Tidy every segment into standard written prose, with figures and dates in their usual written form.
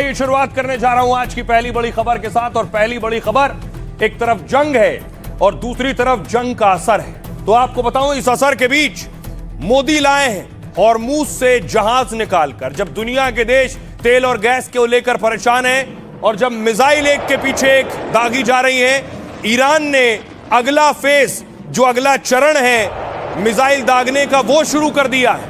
आइए शुरुआत करने जा रहा हूं आज की पहली बड़ी खबर के साथ। और पहली बड़ी खबर, एक तरफ जंग है और दूसरी तरफ जंग का असर है। तो आपको बताऊं, इस असर के बीच मोदी लाए हैं हॉर्मूज से जहाज निकालकर। जब दुनिया के देश तेल और गैस को लेकर परेशान हैं और जब मिसाइल एक के पीछे एक दागी जा रही है, ईरान ने अगला फेज, जो अगला चरण है मिसाइल दागने का, वो शुरू कर दिया है।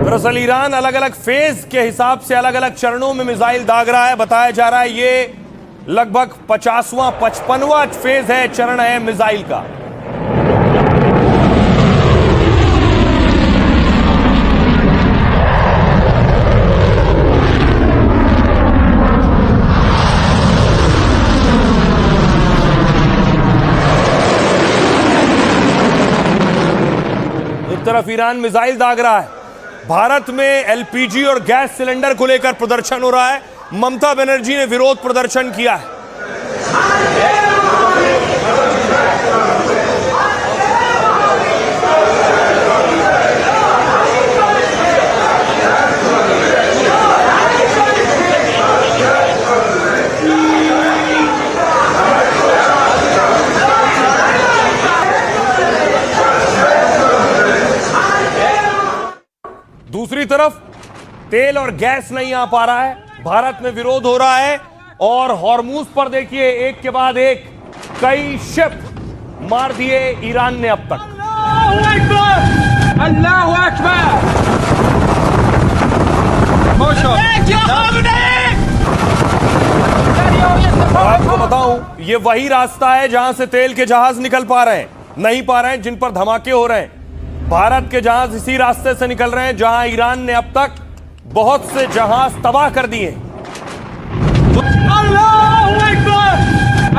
दरअसल ईरान अलग अलग फेज के हिसाब से अलग अलग चरणों में मिसाइल दाग रहा है। बताया जा रहा है ये लगभग 50वां 55वां फेज है, चरण है मिसाइल का। एक तरफ ईरान मिसाइल दाग रहा है, भारत में एलपीजी और गैस सिलेंडर को लेकर प्रदर्शन हो रहा है। ममता बनर्जी ने विरोध प्रदर्शन किया है। दूसरी तरफ तेल और गैस नहीं आ पा रहा है, भारत में विरोध हो रहा है। और हॉर्मूज पर देखिए, एक के बाद एक कई शिप मार दिए ईरान ने अब तक। अल्लाहू अकबर। आपको बताऊं, ये वही रास्ता है जहां से तेल के जहाज निकल पा रहे हैं, नहीं पा रहे हैं, जिन पर धमाके हो रहे हैं। भारत के जहाज इसी रास्ते से निकल रहे हैं जहां ईरान ने अब तक बहुत से जहाज तबाह कर दिए। अल्लाहू अकबर,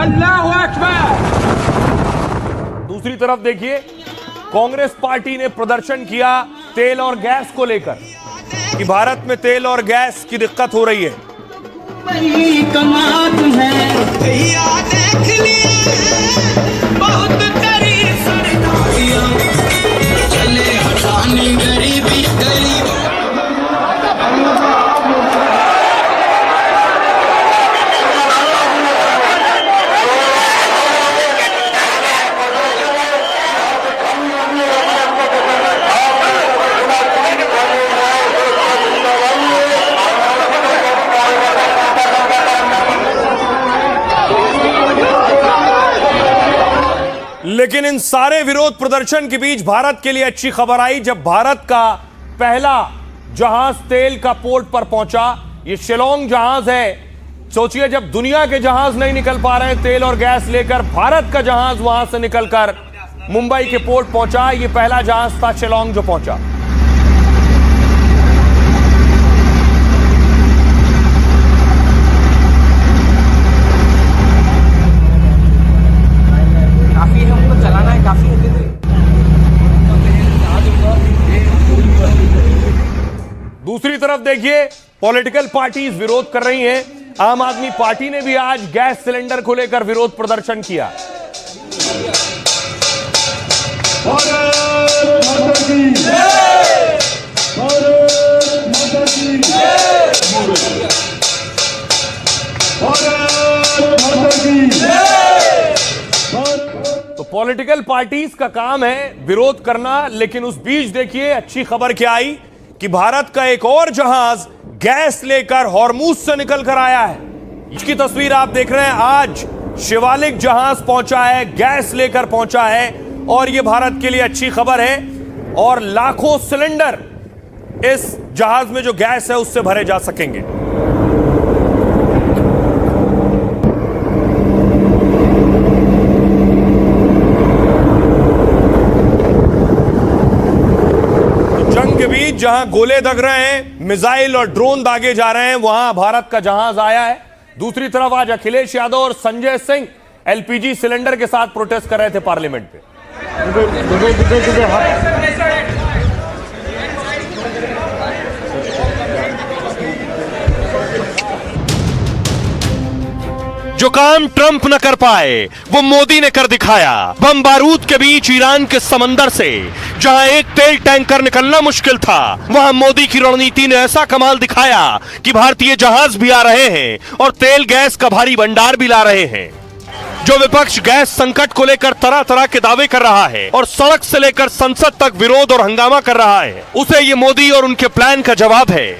अल्लाहू अकबर। दूसरी तरफ देखिए, कांग्रेस पार्टी ने प्रदर्शन किया तेल और गैस को लेकर कि भारत में तेल और गैस की दिक्कत हो रही है। बहुत गरीबी गरीब। लेकिन इन सारे विरोध प्रदर्शन के बीच भारत के लिए अच्छी खबर आई, जब भारत का पहला जहाज तेल का पोर्ट पर पहुंचा। ये शिलोंग जहाज है। सोचिए, जब दुनिया के जहाज नहीं निकल पा रहे हैं तेल और गैस लेकर, भारत का जहाज वहां से निकलकर मुंबई के पोर्ट पहुंचा। ये पहला जहाज था शिलोंग जो पहुंचा। दूसरी तरफ देखिए, पॉलिटिकल पार्टीज विरोध कर रही हैं। आम आदमी पार्टी ने भी आज गैस सिलेंडर को लेकर विरोध प्रदर्शन किया। तो पॉलिटिकल पार्टीज का काम है विरोध करना, लेकिन उस बीच देखिए अच्छी खबर क्या आई कि भारत का एक और जहाज गैस लेकर हॉर्मूज से निकल कर आया है। इसकी तस्वीर आप देख रहे हैं। आज शिवालिक जहाज पहुंचा है, गैस लेकर पहुंचा है, और यह भारत के लिए अच्छी खबर है। और लाखों सिलेंडर इस जहाज में जो गैस है उससे भरे जा सकेंगे। जहां गोले दग रहे हैं, मिसाइल और ड्रोन दागे जा रहे हैं, वहां भारत का जहाज आया है। दूसरी तरफ आज अखिलेश यादव और संजय सिंह एलपीजी सिलेंडर के साथ प्रोटेस्ट कर रहे थे पार्लियामेंट पे। जो काम ट्रंप न कर पाए वो मोदी ने कर दिखाया। बम बारूद के बीच ईरान के समंदर से जहां एक तेल टैंकर निकलना मुश्किल था, वहां मोदी की रणनीति ने ऐसा कमाल दिखाया कि भारतीय जहाज भी आ रहे हैं और तेल गैस का भारी भंडार भी ला रहे हैं। जो विपक्ष गैस संकट को लेकर तरह तरह के दावे कर रहा है और सड़क से लेकर संसद तक विरोध और हंगामा कर रहा है, उसे ये मोदी और उनके प्लान का जवाब है।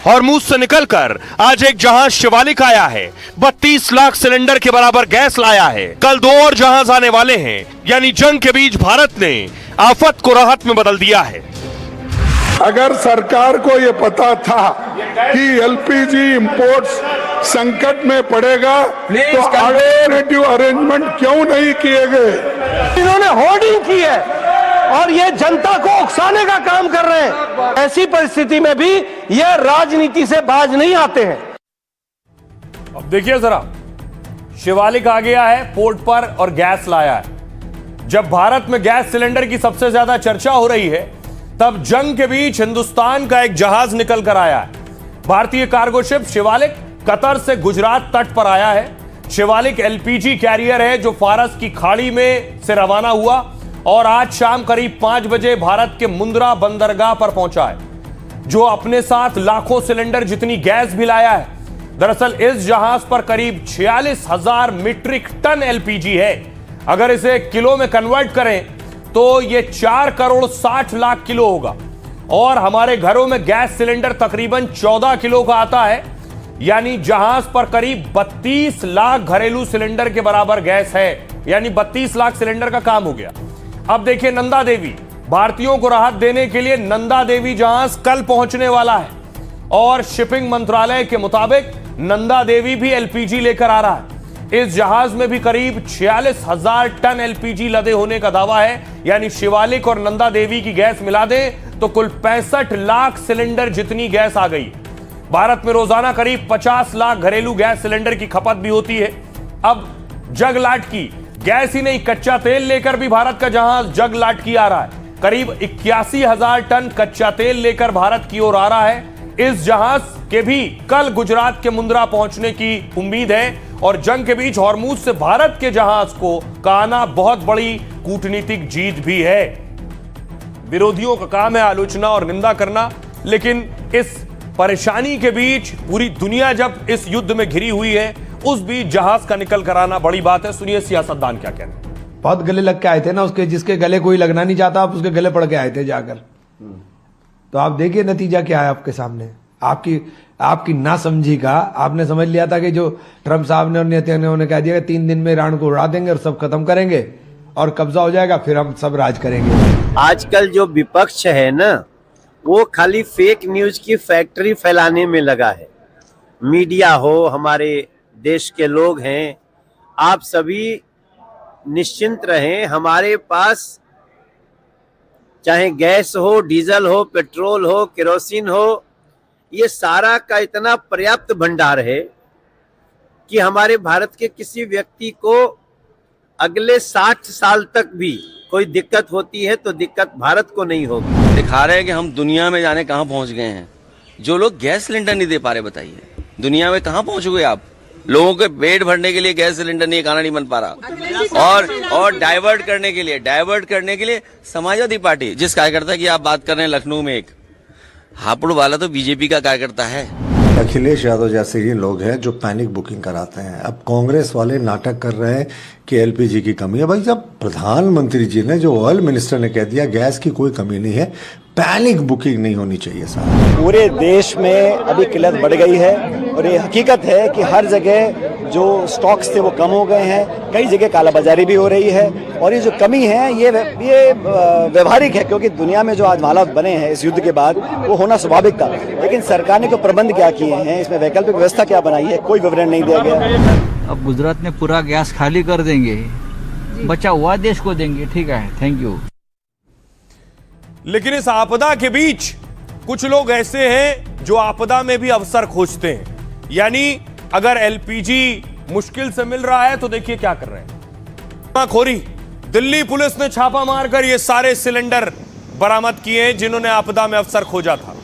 हॉर्मुज से निकलकर आज एक जहाज शिवालिक आया है, 32 लाख सिलेंडर के बराबर गैस लाया है। कल 2 और जहाज आने वाले हैं, यानी जंग के बीच भारत ने आफत को राहत में बदल दिया है। अगर सरकार को ये पता था कि एलपीजी इंपोर्ट्स संकट में पड़ेगा तो अल्टरनेटिव अरेंजमेंट क्यों नहीं किए गए? इन्होंने होर्डिंग की है और ये जनता को उकसाने का काम कर रहे हैं। ऐसी परिस्थिति में भी ये राजनीति से बाज नहीं आते हैं। अब देखिए जरा, शिवालिक आ गया है पोर्ट पर और गैस लाया है। जब भारत में गैस सिलेंडर की सबसे ज्यादा चर्चा हो रही है, तब जंग के बीच हिंदुस्तान का एक जहाज निकल कर आया है। भारतीय कार्गो शिप शिवालिक कतर से गुजरात तट पर आया है। शिवालिक एलपीजी कैरियर है जो फारस की खाड़ी में से रवाना हुआ और आज शाम करीब 5 बजे भारत के मुंद्रा बंदरगाह पर पहुंचा है, जो अपने साथ लाखों सिलेंडर जितनी गैस भी लाया है। दरअसल इस जहाज पर करीब 46,000 मीट्रिक टन एलपीजी है। अगर इसे किलो में कन्वर्ट करें तो यह 4 करोड़ 60 लाख किलो होगा और हमारे घरों में गैस सिलेंडर तकरीबन 14 किलो का आता है, यानी जहाज पर करीब 32 लाख घरेलू सिलेंडर के बराबर गैस है, यानी 32 लाख सिलेंडर का काम हो गया। अब देखिए नंदा देवी, भारतीयों को राहत देने के लिए नंदा देवी जहाज कल पहुंचने वाला है और शिपिंग मंत्रालय के मुताबिक नंदा देवी भी एलपीजी लेकर आ रहा है। इस जहाज में भी करीब 46,000 टन एलपीजी लदे होने का दावा है, यानी शिवालिक और नंदा देवी की गैस मिला दें तो कुल 65 लाख सिलेंडर जितनी गैस आ गई। भारत में रोजाना करीब 50 लाख घरेलू गैस सिलेंडर की खपत भी होती है। अब जगलाट की गैस ही नहीं, कच्चा तेल लेकर भी भारत का जहाज जगलाट की आ रहा है। करीब 81,000 टन कच्चा तेल लेकर भारत की ओर आ रहा है। इस जहाज के भी कल गुजरात के मुंद्रा पहुंचने की उम्मीद है और जंग के बीच हॉर्मुज से भारत के जहाज को का आना बहुत बड़ी कूटनीतिक जीत भी है। विरोधियों का काम है आलोचना और निंदा करना, लेकिन इस परेशानी के बीच पूरी दुनिया जब इस युद्ध में घिरी हुई है, उस बीच जहाज का निकल कर आना बड़ी बात है। सुनिए सियासतदान क्या कहते हैं। बहुत गले लग के आए थे ना उसके, जिसके गले कोई लगना नहीं चाहता, आप उसके गले पड़ के आए थे जाकर। तो आप देखिए नतीजा क्या है आपके सामने। आपकी ना समझी का आपने समझ लिया था कि जो ट्रंप साहब ने और नेतन्याहू ने कह दिया कि 3 दिन में ईरान को उड़ा देंगे और सब खत्म करेंगे और कब्जा हो जाएगा, फिर हम सब राज करेंगे। आजकल जो विपक्ष है ना, वो खाली फेक न्यूज की फैक्ट्री फैलाने में लगा है। मीडिया हो, हमारे देश के लोग हैं, आप सभी निश्चिंत रहें। हमारे पास चाहे गैस हो, डीजल हो, पेट्रोल हो, केरोसिन हो, ये सारा का इतना पर्याप्त भंडार है कि हमारे भारत के किसी व्यक्ति को अगले 60 साल तक भी कोई दिक्कत होती है तो दिक्कत भारत को नहीं होगी। दिखा रहे हैं कि हम दुनिया में जाने कहां पहुंच गए हैं। जो लोग गैस सिलेंडर नहीं दे पा रहे, बताइए दुनिया में कहां पहुंचोगे आप। लोगों के पेट भरने के लिए गैस सिलेंडर नहीं, खाना नहीं बन पा रहा। और डाइवर्ट करने के लिए समाजवादी पार्टी, जिस कार्यकर्ता की आप बात कर रहे हैं लखनऊ में, एक हापुड़ वाला तो बीजेपी का कार्यकर्ता है। अखिलेश यादव जैसे ही लोग हैं जो पैनिक बुकिंग कराते हैं। अब कांग्रेस वाले नाटक कर रहे हैं कि एलपीजी की कमी है। भाई जब प्रधानमंत्री जी ने, जो ऑयल मिनिस्टर ने कह दिया गैस की कोई कमी नहीं है, पैनिक बुकिंग नहीं होनी चाहिए साहब। पूरे देश में अभी किल्लत बढ़ गई है और ये हकीकत है कि हर जगह जो स्टॉक्स थे वो कम हो गए हैं, कई जगह कालाबाजारी भी हो रही है और ये जो कमी है ये व्यवहारिक है, क्योंकि दुनिया में जो आज हालात बने हैं इस युद्ध के बाद, वो होना स्वाभाविक था। लेकिन सरकार ने जो प्रबंध क्या किए हैं, इसमें वैकल्पिक व्यवस्था क्या बनाई है, कोई विवरण नहीं दिया गया। अब गुजरात ने पूरा गैस खाली कर देंगे, बचा हुआ देश को देंगे, ठीक है, थैंक यू। लेकिन इस आपदा के बीच कुछ लोग ऐसे हैं जो आपदा में भी अवसर खोजते हैं। यानी अगर एलपीजी मुश्किल से मिल रहा है तो देखिए क्या कर रहे हैं। खोरी, दिल्ली पुलिस ने छापा मारकर ये सारे सिलेंडर बरामद किए हैं जिन्होंने आपदा में अवसर खोजा था।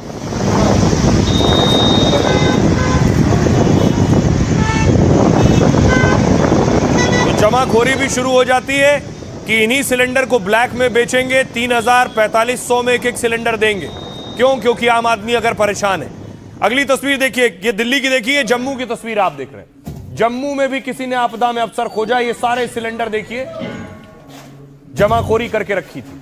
जमाखोरी भी शुरू हो जाती है कि इन्हीं सिलेंडर को ब्लैक में बेचेंगे, 3,000-4,500 में एक सिलेंडर देंगे। क्यों? क्योंकि आम आदमी अगर परेशान है। अगली तस्वीर देखिए, ये दिल्ली की देखिए, जम्मू की तस्वीर आप देख रहे हैं। जम्मू में भी किसी ने आपदा में अफसर खोजा। ये सारे सिलेंडर देखिए जमाखोरी करके रखी थी।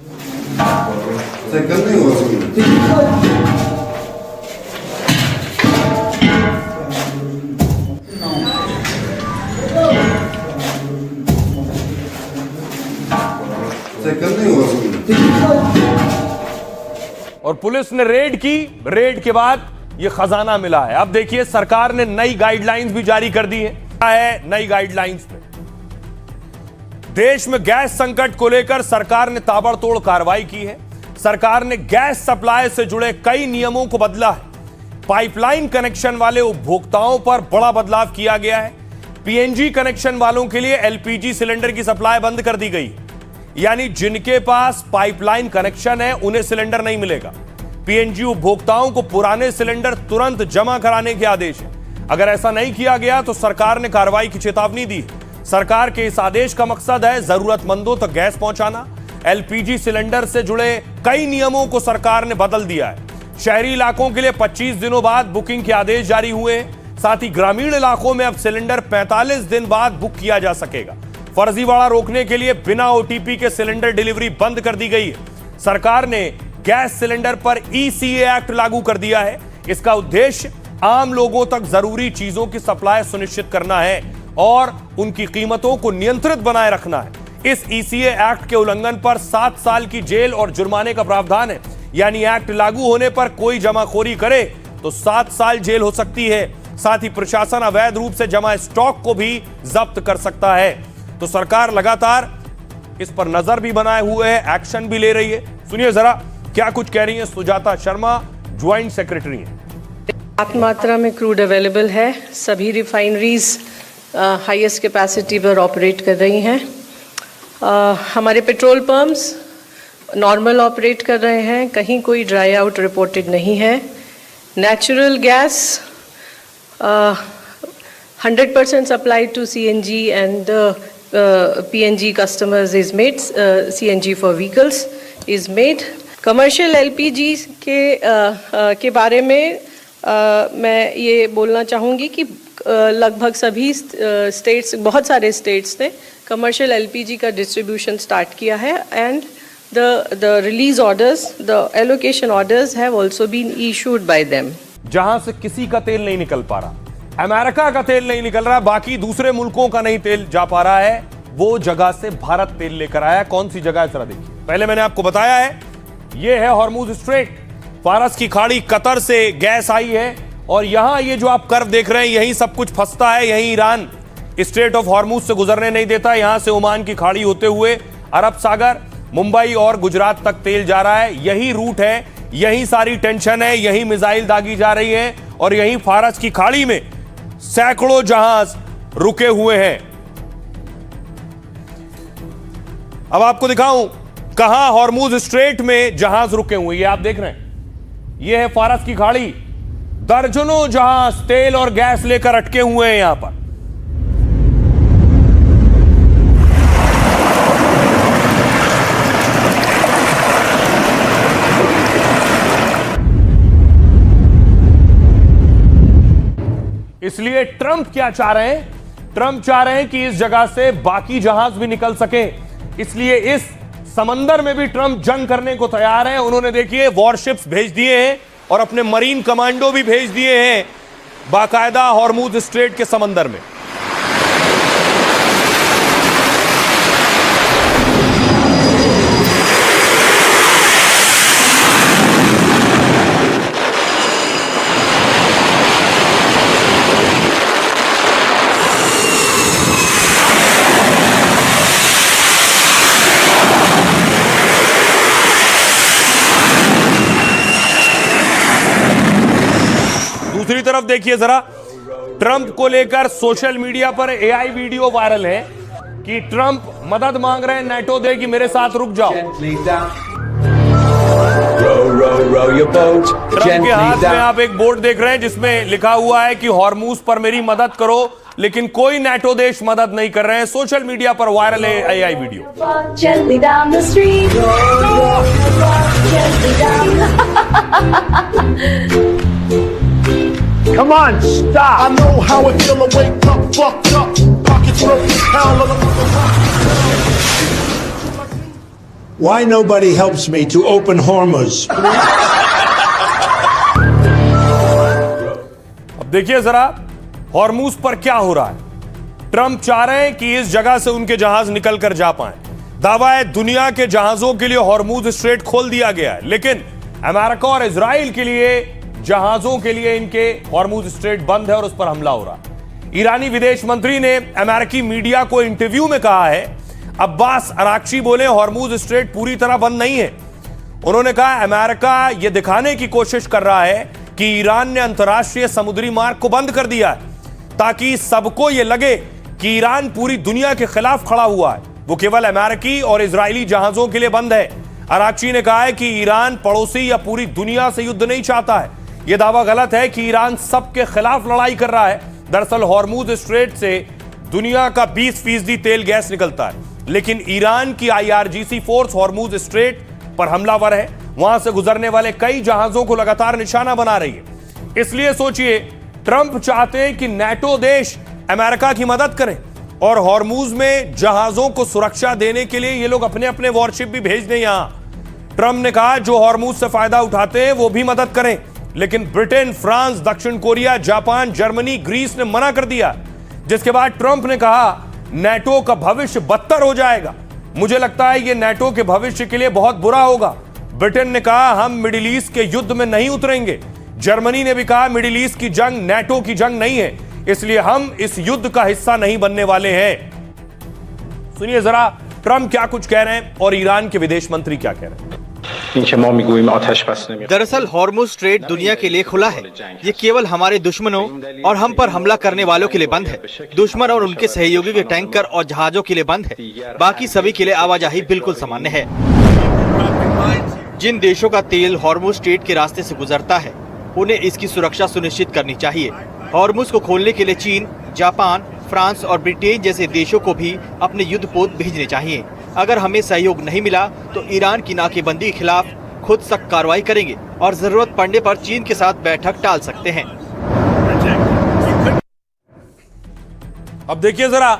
और पुलिस ने रेड की। रेड के बाद यह खजाना मिला है। अब देखिए सरकार ने नई गाइडलाइंस भी जारी कर दी है। नई गाइडलाइंस में देश में गैस संकट को लेकर सरकार ने ताबड़तोड़ कार्रवाई की है। सरकार ने गैस सप्लाई से जुड़े कई नियमों को बदला है। पाइपलाइन कनेक्शन वाले उपभोक्ताओं पर बड़ा बदलाव किया गया है। पीएनजी कनेक्शन वालों के लिए एलपीजी सिलेंडर की सप्लाई बंद कर दी गई, यानी जिनके पास पाइपलाइन कनेक्शन है उन्हें सिलेंडर नहीं मिलेगा। पीएनजी उपभोक्ताओं को पुराने सिलेंडर तुरंत जमा कराने के आदेश है। अगर ऐसा नहीं किया गया तो सरकार ने कार्रवाई की चेतावनी दी। सरकार के इस आदेश का मकसद है जरूरतमंदों तक गैस पहुंचाना। एलपीजी सिलेंडर से जुड़े कई नियमों को सरकार ने बदल दिया है। शहरी इलाकों के लिए 25 दिनों बाद बुकिंग के आदेश जारी हुए हैं। साथ ही ग्रामीण इलाकों में अब सिलेंडर 45 दिन बाद बुक किया जा सकेगा। फर्जीवाड़ा रोकने के लिए बिना ओटीपी के सिलेंडर डिलीवरी बंद कर दी गई है। सरकार ने गैस सिलेंडर पर ईसीए एक्ट लागू कर दिया है। इसका उद्देश्य आम लोगों तक जरूरी चीजों की सप्लाई सुनिश्चित करना है और उनकी कीमतों को नियंत्रित बनाए रखना है। इस ईसीए एक्ट के उल्लंघन पर 7 साल की जेल और जुर्माने का प्रावधान है। यानी एक्ट लागू होने पर कोई जमाखोरी करे तो 7 साल जेल हो सकती है। साथ ही प्रशासन अवैध रूप से जमा स्टॉक को भी जब्त कर सकता है। तो सरकार लगातार इस पर नजर भी बनाए हुए है, एक्शन भी ले रही है। सुनिए जरा क्या कुछ कह रही है सुजाता शर्मा, ज्वाइंट सेक्रेटरी है। पर्याप्त मात्रा में क्रूड अवेलेबल है। सभी रिफाइनरीज हाईएस्ट कैपेसिटी पर ऑपरेट कर रही हैं। हमारे पेट्रोल पंप्स नॉर्मल ऑपरेट कर रहे हैं, कहीं कोई ड्राई आउट रिपोर्टेड नहीं है। Natural gas 100% supply to CNG and PNG customers is made. CNG for vehicles is made. Commercial LPG के बारे में मैं ये बोलना चाहूँगी कि लगभग सभी स्टेट्स, बहुत सारे स्टेट्स ने कमर्शियल LPG का डिस्ट्रीब्यूशन स्टार्ट किया है and the release orders, the allocation orders have also been issued by them. जहां से किसी का तेल नहीं निकल पा रहा, अमेरिका का तेल नहीं निकल रहा, बाकी दूसरे मुल्कों का नहीं तेल जा पा रहा है, वो जगह से भारत तेल लेकर आया। कौन सी जगह है जरा देखिए। पहले मैंने आपको बताया है, ये है हॉर्मुज स्ट्रेट, फारस की खाड़ी, कतर से गैस आई है और यहां ये जो आप कर्व देख रहे हैं यहीं सब कुछ फंसता है। यहीं ईरान स्ट्रेट ऑफ हॉर्मुज से गुजरने नहीं देता। यहां से ओमान की खाड़ी होते हुए अरब सागर, मुंबई और गुजरात तक तेल जा रहा है। यही रूट है, यही सारी टेंशन है, यही मिसाइल दागी जा रही है और यही फारस की खाड़ी में सैकड़ों जहाज रुके हुए हैं। अब आपको दिखाऊं कहां हॉर्मुज स्ट्रेट में जहाज रुके हुए, ये आप देख रहे हैं, ये है फारस की खाड़ी। दर्जनों जहाज तेल और गैस लेकर अटके हुए हैं यहां पर। इसलिए ट्रंप क्या चाह रहे हैं? ट्रंप चाह रहे हैं कि इस जगह से बाकी जहाज भी निकल सके। इसलिए इस समंदर में भी ट्रंप जंग करने को तैयार है। उन्होंने देखिए वॉरशिप्स भेज दिए हैं और अपने मरीन कमांडो भी भेज दिए हैं बाकायदा हॉर्मुज स्ट्रेट के समंदर में। दूसरी तरफ देखिए जरा, ट्रंप को लेकर सोशल मीडिया पर AI वीडियो वायरल है कि ट्रंप मदद मांग रहे हैं, नेटो दे कि मेरे साथ रुक जाओ। ट्रंप के हाथ में आप एक बोर्ड देख रहे हैं जिसमें लिखा हुआ है कि हॉर्मूज पर मेरी मदद करो, लेकिन कोई नेटो देश मदद नहीं कर रहे हैं। सोशल मीडिया पर वायरल है AI video. Come on, stop. I know how it feel to wake up, fucked up, pockets broken, hell of Why nobody helps me to open Hormuz? अब देखिए जरा हॉर्मूज पर क्या हो रहा है। ट्रंप चाह रहे हैं कि इस जगह से उनके जहाज निकल कर जा पाएं। दावा है दुनिया के जहाजों के लिए हॉर्मूज स्ट्रेट खोल दिया गया है, लेकिन अमेरिका और इजराइल के लिए जहाजों के लिए इनके हॉर्मूज स्ट्रेट बंद है और उस पर हमला हो रहा है। ईरानी विदेश मंत्री ने अमेरिकी मीडिया को इंटरव्यू में कहा है, अब्बास अराक्ची बोले हॉर्मूज स्ट्रेट पूरी तरह बंद नहीं है। उन्होंने कहा अमेरिका यह दिखाने की कोशिश कर रहा है कि ईरान ने अंतर्राष्ट्रीय समुद्री मार्ग को बंद कर दिया है, ताकि सबको यह लगे कि ईरान पूरी दुनिया के खिलाफ खड़ा हुआ है। वो केवल अमेरिकी और इजरायली जहाजों के लिए बंद है। अराक्ची ने कहा है कि ईरान पड़ोसी या पूरी दुनिया से युद्ध नहीं चाहता है। यह दावा गलत है कि ईरान सबके खिलाफ लड़ाई कर रहा है। दरअसल हॉर्मूज स्ट्रेट से दुनिया का 20% तेल गैस निकलता है, लेकिन ईरान की IRGC फोर्स हॉर्मूज स्ट्रेट पर हमलावर है। वहां से गुजरने वाले कई जहाजों को लगातार निशाना बना रही है। इसलिए सोचिए, ट्रंप चाहते हैं कि नेटो देश अमेरिका की मदद करें और हॉर्मूज में जहाजों को सुरक्षा देने के लिए ये लोग अपने अपने वॉरशिप भी भेज दें यहां। ट्रंप ने कहा जो हॉर्मूज से फायदा उठाते हैं वो भी मदद करें, लेकिन ब्रिटेन, फ्रांस, दक्षिण कोरिया, जापान, जर्मनी, ग्रीस ने मना कर दिया, जिसके बाद ट्रंप ने कहा नेटो का भविष्य बदतर हो जाएगा। मुझे लगता है यह नेटो के भविष्य के लिए बहुत बुरा होगा। ब्रिटेन ने कहा हम मिडिल ईस्ट के युद्ध में नहीं उतरेंगे। जर्मनी ने भी कहा मिडिल ईस्ट की जंग नेटो की जंग नहीं है, इसलिए हम इस युद्ध का हिस्सा नहीं बनने वाले हैं। सुनिए जरा ट्रंप क्या कुछ कह रहे हैं और ईरान के विदेश मंत्री क्या कह रहे हैं। दरअसल हॉर्मुज स्ट्रेट दुनिया के लिए खुला है। ये केवल हमारे दुश्मनों और हम पर हमला करने वालों के लिए बंद है। दुश्मन और उनके सहयोगी के टैंकर और जहाजों के लिए बंद है। बाकी सभी के लिए आवाजाही बिल्कुल सामान्य है। जिन देशों का तेल हॉर्मुज स्ट्रेट के रास्ते से गुजरता है, उन्हें इसकी सुरक्षा सुनिश्चित करनी चाहिए। हॉर्मुज को खोलने के लिए चीन, जापान, फ्रांस और ब्रिटेन जैसे देशों को भी अपने युद्धपोत भेजने चाहिए। अगर हमें सहयोग नहीं मिला तो ईरान की नाकेबंदी के खिलाफ खुद सख्त कार्रवाई करेंगे और जरूरत पड़ने पर चीन के साथ बैठक टाल सकते हैं। अब देखिए जरा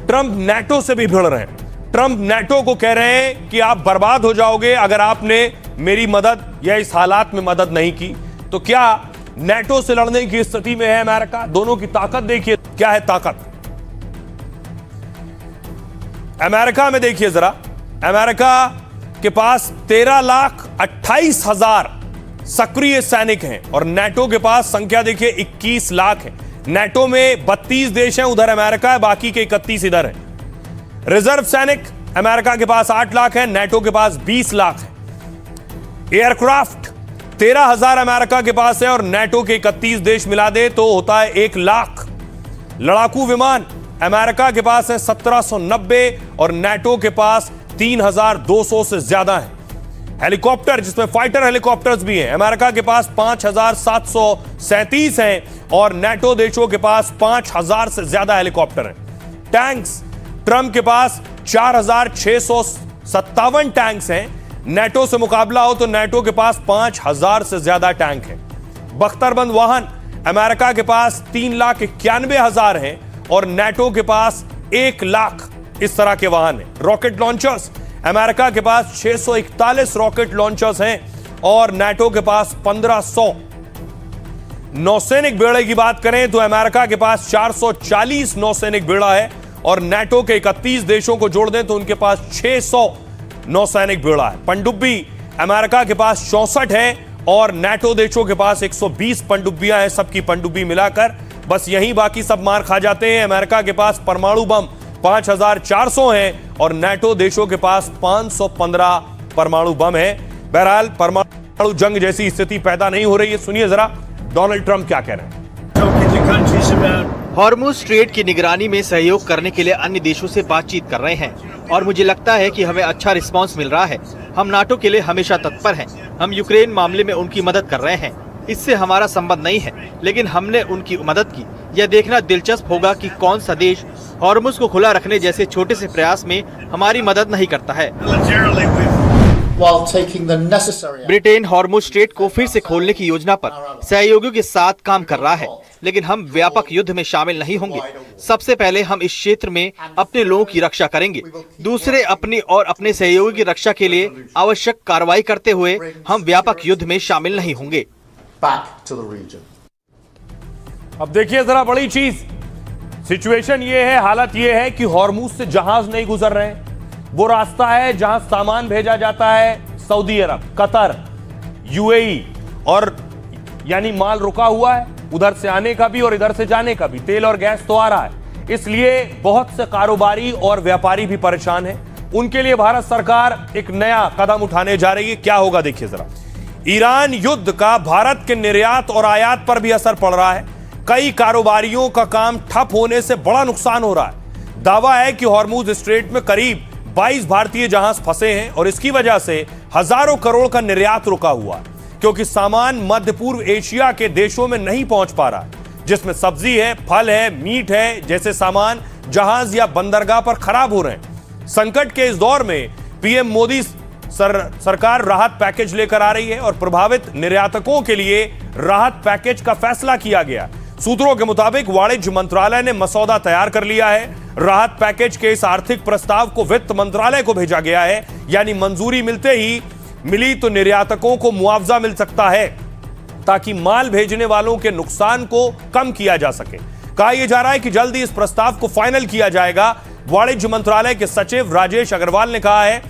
ट्रंप नेटो से भी भिड़ रहे हैं। ट्रंप नेटो को कह रहे हैं कि आप बर्बाद हो जाओगे अगर आपने मेरी मदद या इस हालात में मदद नहीं की। तो क्या नेटो से लड़ने की स्थिति में है अमेरिका? दोनों की ताकत देखिए, क्या है ताकत अमेरिका में। देखिए जरा, अमेरिका के पास 13,28,000 सक्रिय सैनिक हैं और नेटो के पास संख्या देखिए 21 लाख है। नेटो में 32 देश हैं, उधर अमेरिका है, बाकी के 31 इधर है। रिजर्व सैनिक अमेरिका के पास 8 लाख है, नेटो के पास 20 लाख है। एयरक्राफ्ट 13,000 अमेरिका के पास है और नेटो के 31 देश मिला दे तो होता है 1 लाख। लड़ाकू विमान अमेरिका के पास है 1790 और नेटो के पास 3,200 से ज्यादा है। हेलीकॉप्टर, जिसमें फाइटर हेलीकॉप्टर्स भी हैं, अमेरिका के पास 5,737 हैं और नेटो देशों के पास 5,000 से ज्यादा हेलीकॉप्टर हैं। टैंक्स, ट्रंप के पास 4,657 टैंक्स हैं। नेटो से मुकाबला हो तो नेटो के पास 5,000 से ज्यादा टैंक हैं। बख्तरबंद वाहन अमेरिका के पास 3,91,000 हैं और नेटो के पास 1 लाख इस तरह के वाहन हैं। रॉकेट लॉन्चर्स अमेरिका के पास 641 रॉकेट लॉन्चर्स हैं और नेटो के पास 1,500। नौसैनिक बेड़े की बात करें तो अमेरिका के पास 440 नौसैनिक बेड़ा है और नेटो के 31 देशों को जोड़ दें तो उनके पास 600 नौसैनिक बेड़ा है। पनडुब्बी अमेरिका के पास 64 है और नेटो देशों के पास 120 पनडुब्बियां हैं। सबकी पनडुब्बी मिलाकर बस यही, बाकी सब मार खा जाते हैं। अमेरिका के पास परमाणु बम 5,400 हैं और नेटो देशों के पास 515 परमाणु बम है। बहरहाल परमाणु जंग जैसी स्थिति पैदा नहीं हो रही है। सुनिए जरा डोनाल्ड ट्रंप क्या कह रहे हैं। हॉर्मुज स्ट्रेट की निगरानी में सहयोग करने के लिए अन्य देशों से बातचीत कर रहे हैं और मुझे लगता है कि हमें अच्छा रिस्पांस मिल रहा है। हम नाटो के लिए हमेशा तत्पर हैं। हम यूक्रेन मामले में उनकी मदद कर रहे हैं। इससे हमारा संबंध नहीं है, लेकिन हमने उनकी मदद की। यह देखना दिलचस्प होगा कि कौन सा देश हॉर्मुज को खुला रखने जैसे छोटे से प्रयास में हमारी मदद नहीं करता है। ब्रिटेन हॉर्मुज स्ट्रेट को फिर से खोलने की योजना पर सहयोगियों के साथ काम कर रहा है, लेकिन हम व्यापक युद्ध में शामिल नहीं होंगे। सबसे पहले हम इस क्षेत्र में अपने लोगों की रक्षा करेंगे, दूसरे अपनी और अपने सहयोगी की रक्षा के लिए आवश्यक कार्रवाई करते हुए हम व्यापक युद्ध में शामिल नहीं होंगे। अब देखिए जरा बड़ी चीज, सिचुएशन ये है, हालत ये है कि हॉर्मुज से जहाज नहीं गुजर रहे हैं। वो रास्ता है जहां सामान भेजा जाता है सऊदी अरब, कतर, यूएई, और यानी माल रुका हुआ है, उधर से आने का भी और इधर से जाने का भी। तेल और गैस तो आ रहा है, इसलिए बहुत से कारोबारी और व्यापारी भी परेशान हैं। उनके लिए भारत सरकार एक नया कदम उठाने जा रही है। क्या होगा देखिए जरा। ईरान युद्ध का भारत के निर्यात और आयात पर भी असर पड़ रहा है। कई कारोबारियों का काम ठप होने से बड़ा नुकसान हो रहा है। दावा है कि हॉर्मुज स्ट्रेट में करीब 22 भारतीय जहाज फंसे हैं और इसकी वजह से हजारों करोड़ का निर्यात रुका हुआ है, क्योंकि सामान मध्य पूर्व एशिया के देशों में नहीं पहुंच पा रहा, जिसमें सब्जी है, फल है, मीट है जैसे सामान जहाज या बंदरगाह पर खराब हो रहे हैं। संकट के इस दौर में पीएम मोदी सरकार राहत पैकेज लेकर आ रही है और प्रभावित निर्यातकों के लिए राहत पैकेज का फैसला किया गया। सूत्रों के मुताबिक वाणिज्य मंत्रालय ने मसौदा तैयार कर लिया है। राहत पैकेज के इस आर्थिक प्रस्ताव को वित्त मंत्रालय को भेजा गया है, यानी मंजूरी मिलते ही मिली तो निर्यातकों को मुआवजा मिल सकता है, ताकि माल भेजने वालों के नुकसान को कम किया जा सके। कहा यह जा रहा है कि जल्दी इस प्रस्ताव को फाइनल किया जाएगा। वाणिज्य मंत्रालय के सचिव राजेश अग्रवाल ने कहा है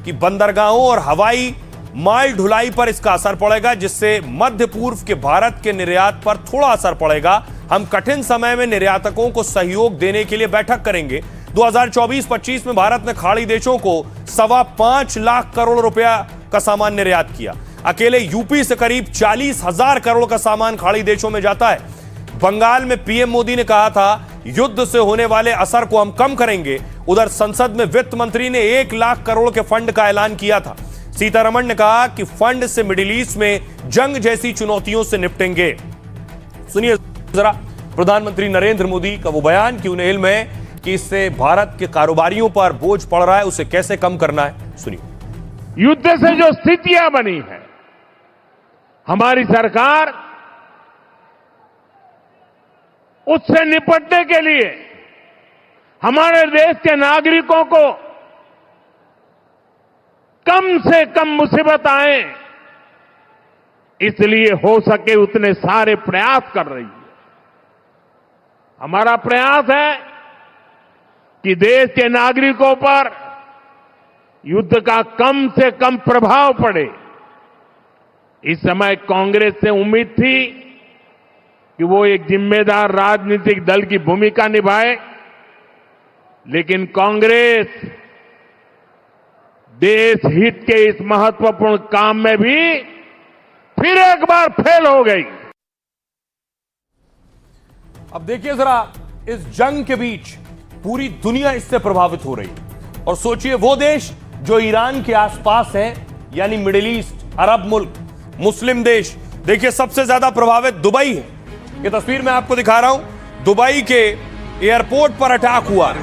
कि बंदरगाहों और हवाई माल ढुलाई पर इसका असर पड़ेगा, जिससे मध्य पूर्व के भारत के निर्यात पर थोड़ा असर पड़ेगा। हम कठिन समय में निर्यातकों को सहयोग देने के लिए बैठक करेंगे। 2024-25 में भारत ने खाड़ी देशों को 5.25 लाख करोड़ रुपया का सामान निर्यात किया। अकेले यूपी से करीब 40,000 करोड़ का सामान खाड़ी देशों में जाता है। बंगाल में पीएम मोदी ने कहा था युद्ध से होने वाले असर को हम कम करेंगे। उधर संसद में वित्त मंत्री ने 1 लाख करोड़ के फंड का ऐलान किया था। सीतारमण ने कहा कि फंड से मिडिल ईस्ट में जंग जैसी चुनौतियों से निपटेंगे। सुनिए जरा प्रधानमंत्री नरेंद्र मोदी का वो बयान कि उन्हें इल्म है कि इससे भारत के कारोबारियों पर बोझ पड़ रहा है, उसे कैसे कम करना है। सुनिए। युद्ध से जो स्थितियां बनी है, हमारी सरकार उससे निपटने के लिए हमारे देश के नागरिकों को कम से कम मुसीबत आए, इसलिए हो सके उतने सारे प्रयास कर रही है। हमारा प्रयास है कि देश के नागरिकों पर युद्ध का कम से कम प्रभाव पड़े। इस समय कांग्रेस से उम्मीद थी कि वो एक जिम्मेदार राजनीतिक दल की भूमिका निभाए, लेकिन कांग्रेस देश हित के इस महत्वपूर्ण काम में भी फिर एक बार फेल हो गई। अब देखिए जरा, इस जंग के बीच पूरी दुनिया इससे प्रभावित हो रही है। और सोचिए वो देश जो ईरान के आसपास है, यानी मिडिल ईस्ट, अरब मुल्क, मुस्लिम देश। देखिए सबसे ज्यादा प्रभावित दुबई है। ये तस्वीर मैं आपको दिखा रहा हूं। दुबई के एयरपोर्ट पर अटैक हुआ।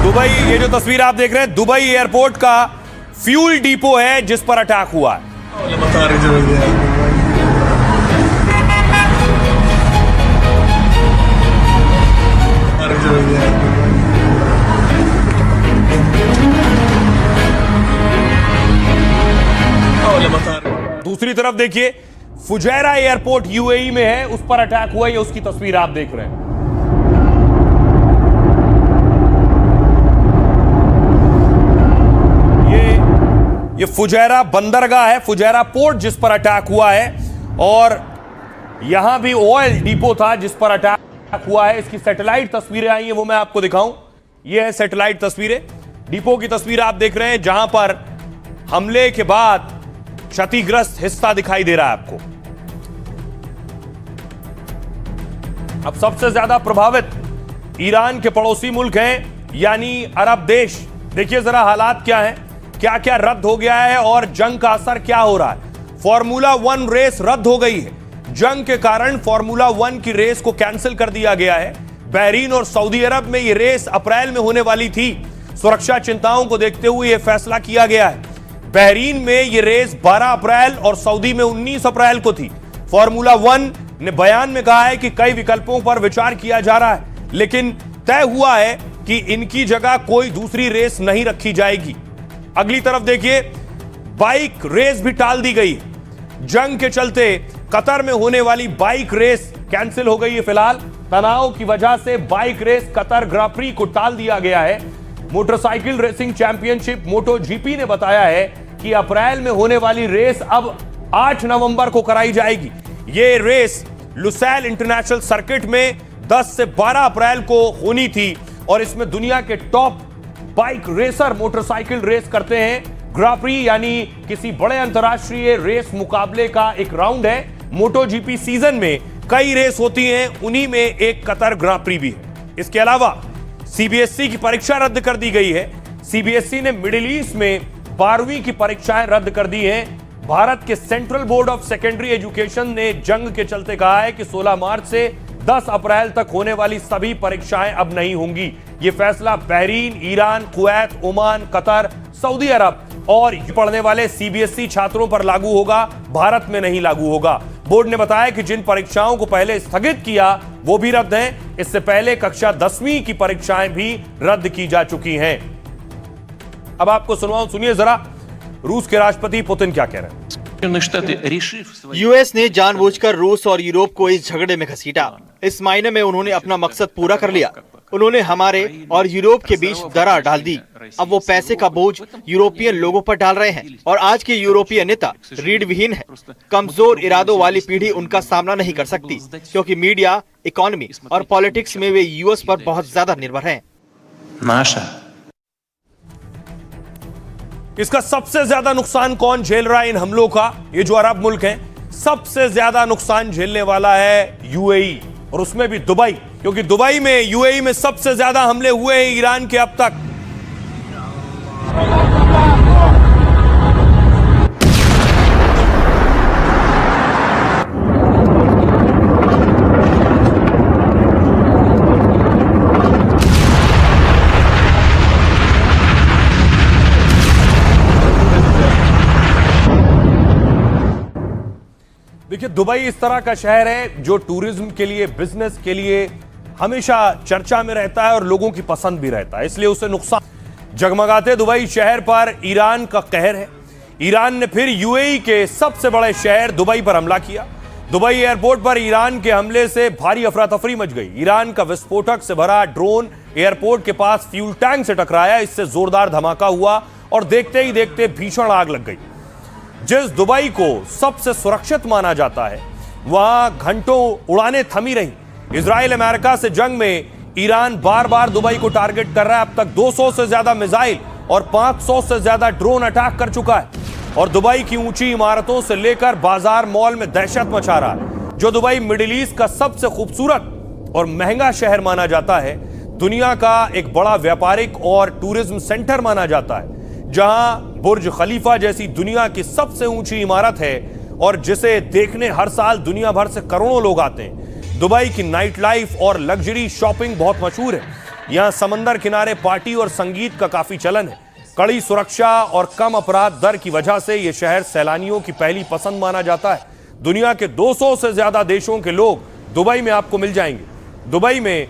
दुबई, ये जो तस्वीर आप देख रहे हैं, दुबई एयरपोर्ट का फ्यूल डिपो है जिस पर अटैक हुआ है। दूसरी तरफ देखिए, फुजैरा एयरपोर्ट यूएई में है, उस पर अटैक हुआ। ये उसकी तस्वीर आप देख रहे हैं। ये फुजैरा बंदरगाह है, फुजैरा पोर्ट जिस पर अटैक हुआ है, और यहां भी ऑयल डिपो था जिस पर अटैक हुआ है। इसकी सैटेलाइट तस्वीरें आई हैं, वो मैं आपको दिखाऊं। ये है सैटेलाइट तस्वीरें, डिपो की तस्वीर आप देख रहे हैं, जहां पर हमले के बाद क्षतिग्रस्त हिस्सा दिखाई दे रहा है आपको। अब सबसे ज्यादा प्रभावित ईरान के पड़ोसी मुल्क हैं, यानी अरब देश। देखिए जरा हालात क्या हैं, क्या क्या रद्द हो गया है और जंग का असर क्या हो रहा है। फॉर्मूला 1 रेस रद्द हो गई है। जंग के कारण फॉर्मूला 1 की रेस को कैंसिल कर दिया गया है। बहरीन और सऊदी अरब में यह रेस अप्रैल में होने वाली थी। सुरक्षा चिंताओं को देखते हुए यह फैसला किया गया है। बहरीन में यह रेस 12 अप्रैल और सऊदी में 19 अप्रैल को थी। फॉर्मूला 1 ने बयान में कहा है कि कई विकल्पों पर विचार किया जा रहा है, लेकिन तय हुआ है कि इनकी जगह कोई दूसरी रेस नहीं रखी जाएगी। अगली तरफ देखिए, बाइक रेस भी टाल दी गई है। जंग के चलते कतर में होने वाली बाइक रेस कैंसिल हो गई है। फिलहाल तनाव की वजह से बाइक रेस कतर ग्रां प्री को टाल दिया गया है। मोटरसाइकिल रेसिंग चैंपियनशिप मोटो जीपी ने बताया है कि अप्रैल में होने वाली रेस अब 8 नवंबर को कराई जाएगी। यह रेस लुसैल इंटरनेशनल सर्किट में 10 से 12 अप्रैल को होनी थी और इसमें दुनिया के top bike racer motorcycle race करते हैं। ग्रां प्री यानी किसी बड़े अंतर्राष्ट्रीय रेस मुकाबले का एक राउंड है। मोटो जीपी सीजन में कई रेस होती हैं, उन्हीं में एक कतर ग्रां प्री भी है। इसके अलावा सीबीएसई की परीक्षा रद्द कर दी गई है। सीबीएसई ने मिडिल ईस्ट में 12वीं की परीक्षाएं रद्द कर दी हैं। भारत के central board of secondary education ने जंग के चलते कहा है कि 16 मार्च से 10 अप्रैल तक होने वाली सभी परीक्षाएं अब नहीं होंगी। यह फैसला Bahrain, Iran, Kuwait, Oman, Qatar, Saudi Arabia और पढ़ने वाले सीबीएसई छात्रों पर लागू होगा, भारत में नहीं लागू होगा। बोर्ड ने बताया कि जिन परीक्षाओं को पहले स्थगित किया वो भी रद्द हैं। इससे पहले कक्षा 10वीं की परीक्षाएं भी रद्द की जा चुकी हैं। अब आपको सुनवाऊं, सुनिए जरा रूस के राष्ट्रपति पुतिन क्या कह रहे हैं। यूएस ने जानबूझकर रूस और यूरोप को इस झगड़े में घसीटा। इस मायने में उन्होंने अपना मकसद पूरा कर लिया। उन्होंने हमारे और यूरोप के बीच दरार डाल दी। अब वो पैसे का बोझ यूरोपियन लोगों पर डाल रहे हैं और आज के यूरोपीय नेता रीढ़ विहीन है। कमजोर इरादों वाली पीढ़ी उनका सामना नहीं कर सकती, क्योंकि मीडिया, इकोनॉमी और पॉलिटिक्स में वे यूएस पर बहुत ज्यादा निर्भर हैं। इसका सबसे ज्यादा नुकसान कौन झेल रहा है इन हमलों का? ये जो अरब मुल्क हैं, सबसे ज्यादा नुकसान झेलने वाला है यूएई, और उसमें भी दुबई, क्योंकि दुबई में, यूएई में सबसे ज्यादा हमले हुए हैं ईरान के अब तक। देखिए, दुबई इस तरह का शहर है जो टूरिज्म के लिए, बिजनेस के लिए हमेशा चर्चा में रहता है और लोगों की पसंद भी रहता है, इसलिए उसे नुकसान। जगमगाते दुबई शहर पर ईरान का कहर है। ईरान ने फिर यूएई के सबसे बड़े शहर दुबई पर हमला किया। दुबई एयरपोर्ट पर ईरान के हमले से भारी अफरा तफरी मच गई। ईरान का विस्फोटक से भरा ड्रोन एयरपोर्ट के पास फ्यूल टैंक से टकराया। इससे जोरदार धमाका हुआ और देखते ही देखते भीषण आग लग गई। जिस दुबई को सबसे सुरक्षित माना जाता है, वहां घंटों उड़ानें थमी रही। इजराइल अमेरिका से जंग में ईरान बार बार दुबई को टारगेट कर रहा है। अब तक 200 से ज्यादा मिसाइल और 500 से ज्यादा ड्रोन अटैक कर चुका है और दुबई की ऊंची इमारतों से लेकर बाजार, मॉल में दहशत मचा रहा है। जो दुबई मिडिल ईस्ट का सबसे खूबसूरत और महंगा शहर माना जाता है, दुनिया का एक बड़ा व्यापारिक और टूरिज्म सेंटर माना जाता है, जहां बुर्ज खलीफा जैसी दुनिया की सबसे ऊंची इमारत है और जिसे देखने हर साल दुनिया भर से करोड़ों लोग आते हैं। दुबई की नाइट लाइफ और लग्जरी शॉपिंग बहुत मशहूर है। यहां समंदर किनारे पार्टी और संगीत का काफी चलन है। कड़ी सुरक्षा और कम अपराध दर की वजह से यह शहर सैलानियों की पहली पसंद माना जाता है। दुनिया के 200 से ज्यादा देशों के लोग दुबई में आपको मिल जाएंगे। दुबई में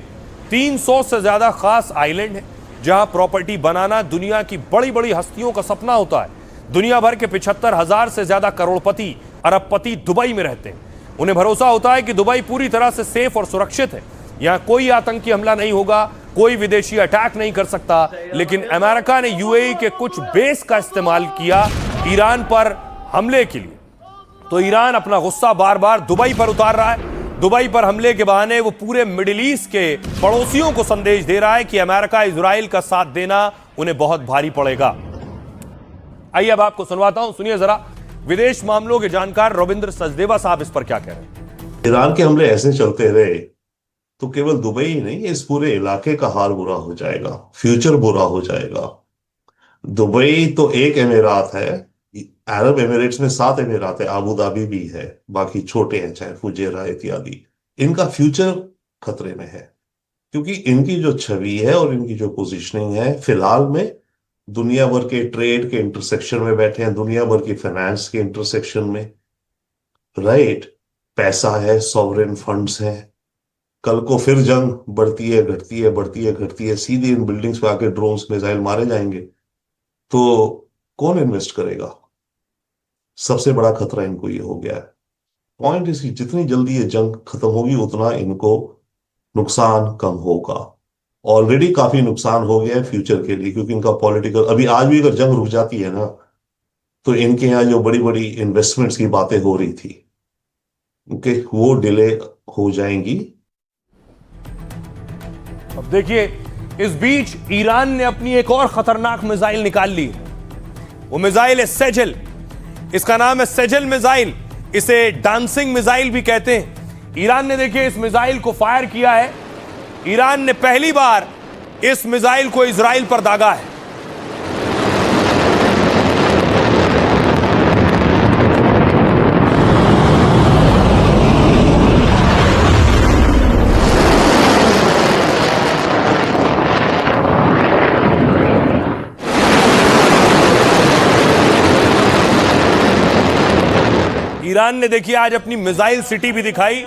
300 से ज्यादा खास आइलैंड है, जहां प्रॉपर्टी बनाना दुनिया की बड़ी बड़ी हस्तियों का सपना होता है। दुनिया भर के 75,000 से ज्यादा करोड़पति, अरबपति दुबई में रहते हैं। उन्हें भरोसा होता है कि दुबई पूरी तरह से सेफ और सुरक्षित है। यहां कोई आतंकी हमला नहीं होगा, कोई विदेशी अटैक नहीं कर सकता। लेकिन अमेरिका ने यूएई के कुछ बेस का इस्तेमाल किया ईरान पर हमले के लिए, तो ईरान अपना गुस्सा बार बार दुबई पर उतार रहा है। दुबई पर हमले के बहाने वो पूरे मिडिल ईस्ट के पड़ोसियों को संदेश दे रहा है कि अमेरिका, इजराइल का साथ देना उन्हें बहुत भारी पड़ेगा। आइए अब आपको सुनवाता हूं, सुनिए जरा विदेश मामलों के जानकार रविंद्र सचदेवा साहब इस पर क्या कह रहे हैं। ईरान के हमले ऐसे चलते रहे तो केवल दुबई ही नहीं, इस पूरे इलाके का हाल बुरा हो जाएगा, फ्यूचर बुरा हो जाएगा। दुबई तो एक एमिरात है, अरब एमिरेट्स में 7 एमिरात है, आबू धाबी भी है, बाकी छोटे हैं चाहे फुजेरा इत्यादि। इनका फ्यूचर खतरे में है क्योंकि इनकी जो छवि है और इनकी जो पोजीशनिंग है फिलहाल में दुनिया भर के ट्रेड के इंटरसेक्शन में बैठे हैं, दुनिया भर की फाइनेंस के इंटरसेक्शन में, राइट। पैसा है, सॉवरेन फंड्स हैं, कल को फिर जंग बढ़ती है घटती है, बढ़ती है घटती है, सीधे इन बिल्डिंग्स पे आके ड्रोन्स मिसाइल मारे जाएंगे तो कौन इन्वेस्ट करेगा? सबसे बड़ा खतरा इनको ये हो गया है। पॉइंट इसकी जितनी जल्दी ये जंग खत्म होगी उतना इनको नुकसान कम होगा। ऑलरेडी काफी नुकसान हो गया है फ्यूचर के लिए क्योंकि इनका पॉलिटिकल, अभी आज भी अगर जंग रुक जाती है ना तो इनके यहाँ जो बड़ी बड़ी इन्वेस्टमेंट्स की बातें हो रही थी उनके वो डिले हो जाएंगी। अब देखिए इस बीच ईरान ने अपनी एक और खतरनाक मिसाइल निकाल ली। वो मिसाइल है सेजल, इसका नाम है सेजल मिसाइल, इसे डांसिंग मिसाइल भी कहते हैं। ईरान ने देखिए इस मिसाइल को फायर किया है। ईरान ने पहली बार इस मिसाइल को इजराइल पर दागा है। ईरान ने देखिए आज अपनी मिसाइल सिटी भी दिखाई।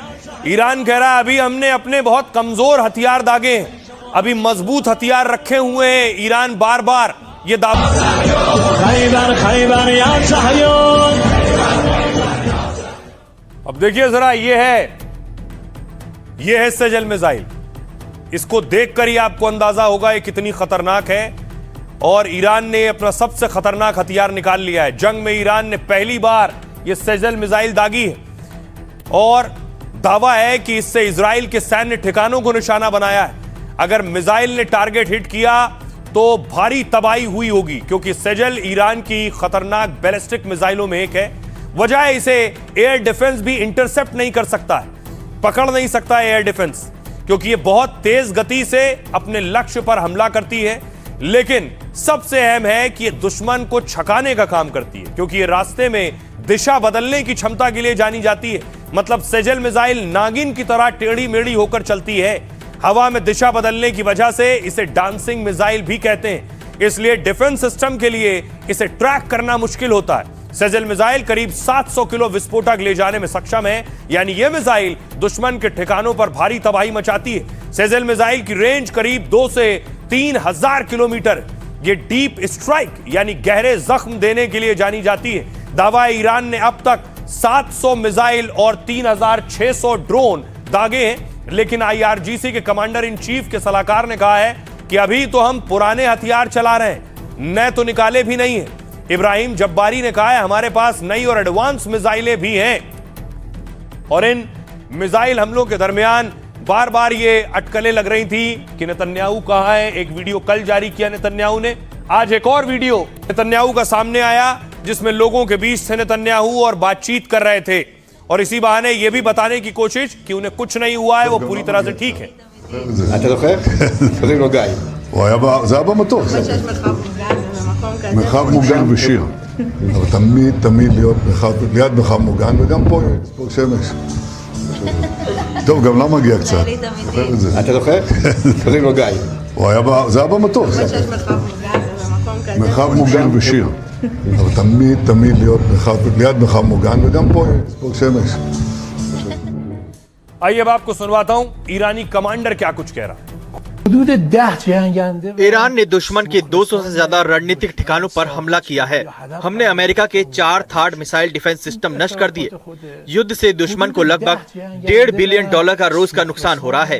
ईरान कह रहा है अभी हमने अपने बहुत कमजोर हथियार दागे हैं, अभी मजबूत हथियार रखे हुए हैं। ईरान बार बार ये दावा। अब देखिए जरा ये है सेजल मिसाइल। इसको देखकर ही आपको अंदाजा होगा ये कितनी खतरनाक है। और ईरान ने अपना सबसे खतरनाक हथियार निकाल लिया है। जंग में ईरान ने पहली बार ये सेजल मिसाइल दागी है और दावा है कि इससे इजराइल के सैन्य ठिकानों को निशाना बनाया है। अगर मिसाइल ने टारगेट हिट किया तो भारी तबाही हुई होगी क्योंकि सेजल ईरान की खतरनाक बैलिस्टिक मिसाइलों में एक है। वजह है इसे एयर डिफेंस भी इंटरसेप्ट नहीं कर सकता है, पकड़ नहीं सकता है एयर डिफेंस, क्योंकि ये बहुत तेज गति से अपने लक्ष्य पर हमला करती है। लेकिन सबसे अहम है कि ये दुश्मन को छकाने का काम करती है क्योंकि ये रास्ते में दिशा बदलने की क्षमता के लिए जानी जाती है। मतलब सेजल मिसाइल नागिन की तरह टेढ़ी मेढ़ी होकर चलती है। हवा में दिशा बदलने की वजह से इसे डांसिंग मिसाइल भी कहते हैं। इसलिए डिफेंस सिस्टम के लिए इसे ट्रैक करना मुश्किल होता है। सेजल मिसाइल करीब 700 किलो विस्फोटक ले जाने में सक्षम है, यानी यह मिसाइल दुश्मन के ठिकानों पर भारी तबाही मचाती है। सेजल मिसाइल की रेंज करीब 2 से 3,000 किलोमीटर। ये डीप स्ट्राइक यानी गहरे जख्म देने के लिए जानी जाती है। दावा है ईरान ने अब तक 700 मिसाइल और 3,600 ड्रोन दागे हैं। लेकिन IRGC के कमांडर इन चीफ के सलाहकार ने कहा है कि अभी तो हम पुराने हथियार चला रहे हैं, नए तो निकाले भी नहीं है। इब्राहिम जब्बारी ने कहा है हमारे पास नई और एडवांस मिसाइलें भी हैं। और इन मिसाइल हमलों के दरमियान बार बार ये अटकलें लग रही थी कि नेतन्याहू कहां है। एक वीडियो कल जारी किया नेतन्याहू ने, आज एक और वीडियो नेतन्याहू का सामने आया जिसमें लोगों के बीच से नेतन्याहू और बातचीत कर रहे थे और इसी बहाने ये भी बताने की कोशिश कि उन्हें कुछ नहीं हुआ है, वो पूरी तरह से ठीक है। אתה זוכר? קוראים לו גיא. זה היה במטוס. מרחב מוגן ושיר. אבל תמיד להיות ליד מרחב מוגן, וגם פה שמש. טוב, גם לה מגיע קצת. זוכר את זה. אתה זוכר? קוראים לו גיא. זה היה במטוס. מרחב מוגן ושיר. אבל תמיד להיות ליד מרחב מוגן, וגם פה שמש. आइए अब आपको सुनवाता हूं ईरानी कमांडर क्या कुछ कह रहा है। ईरान ने दुश्मन के 200 से ज्यादा रणनीतिक ठिकानों पर हमला किया है। हमने अमेरिका के 4 थार्ड मिसाइल डिफेंस सिस्टम नष्ट कर दिए। युद्ध से दुश्मन को लगभग $1.5 बिलियन का रोज का नुकसान हो रहा है।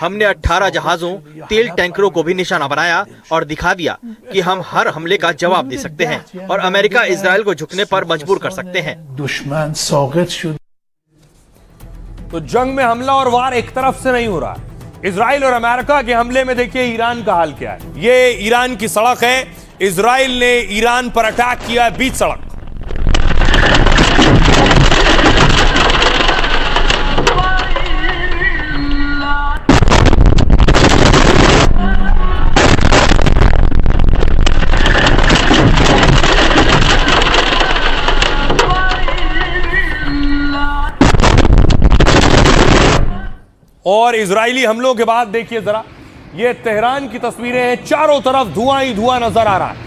हमने 18 जहाजों, तेल टैंकरों को भी निशाना बनाया और दिखा दिया कि हम हर हमले का जवाब दे सकते हैं और अमेरिका इजराइल को झुकने पर मजबूर कर सकते हैं। तो जंग में हमला और वार एक तरफ से नहीं हो रहा है। इजराइल और अमेरिका के हमले में देखिए ईरान का हाल क्या है। ये ईरान की सड़क है, इजराइल ने ईरान पर अटैक किया है बीच सड़क। और इजरायली हमलों के बाद देखिए जरा, ये तेहरान की तस्वीरें हैं, चारों तरफ धुआं ही धुआं नजर आ रहा है।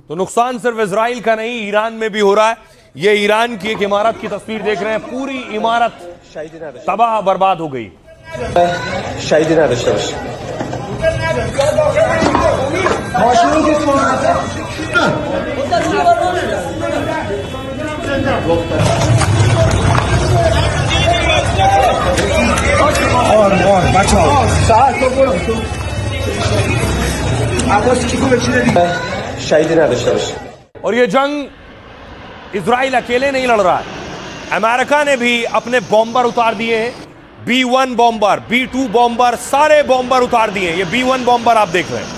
तो नुकसान सिर्फ इजराइल का नहीं, ईरान में भी हो रहा है। ये ईरान की एक इमारत की तस्वीर देख रहे हैं, पूरी इमारत तबाह बर्बाद हो गई। और ये जंग इजराइल अकेले नहीं लड़ रहा है, अमेरिका ने भी अपने बॉम्बर उतार दिए हैं। B-1 बॉम्बर, B-2 बॉम्बर, सारे बॉम्बर उतार दिए। ये B-1 बॉम्बर आप देख रहे हैं।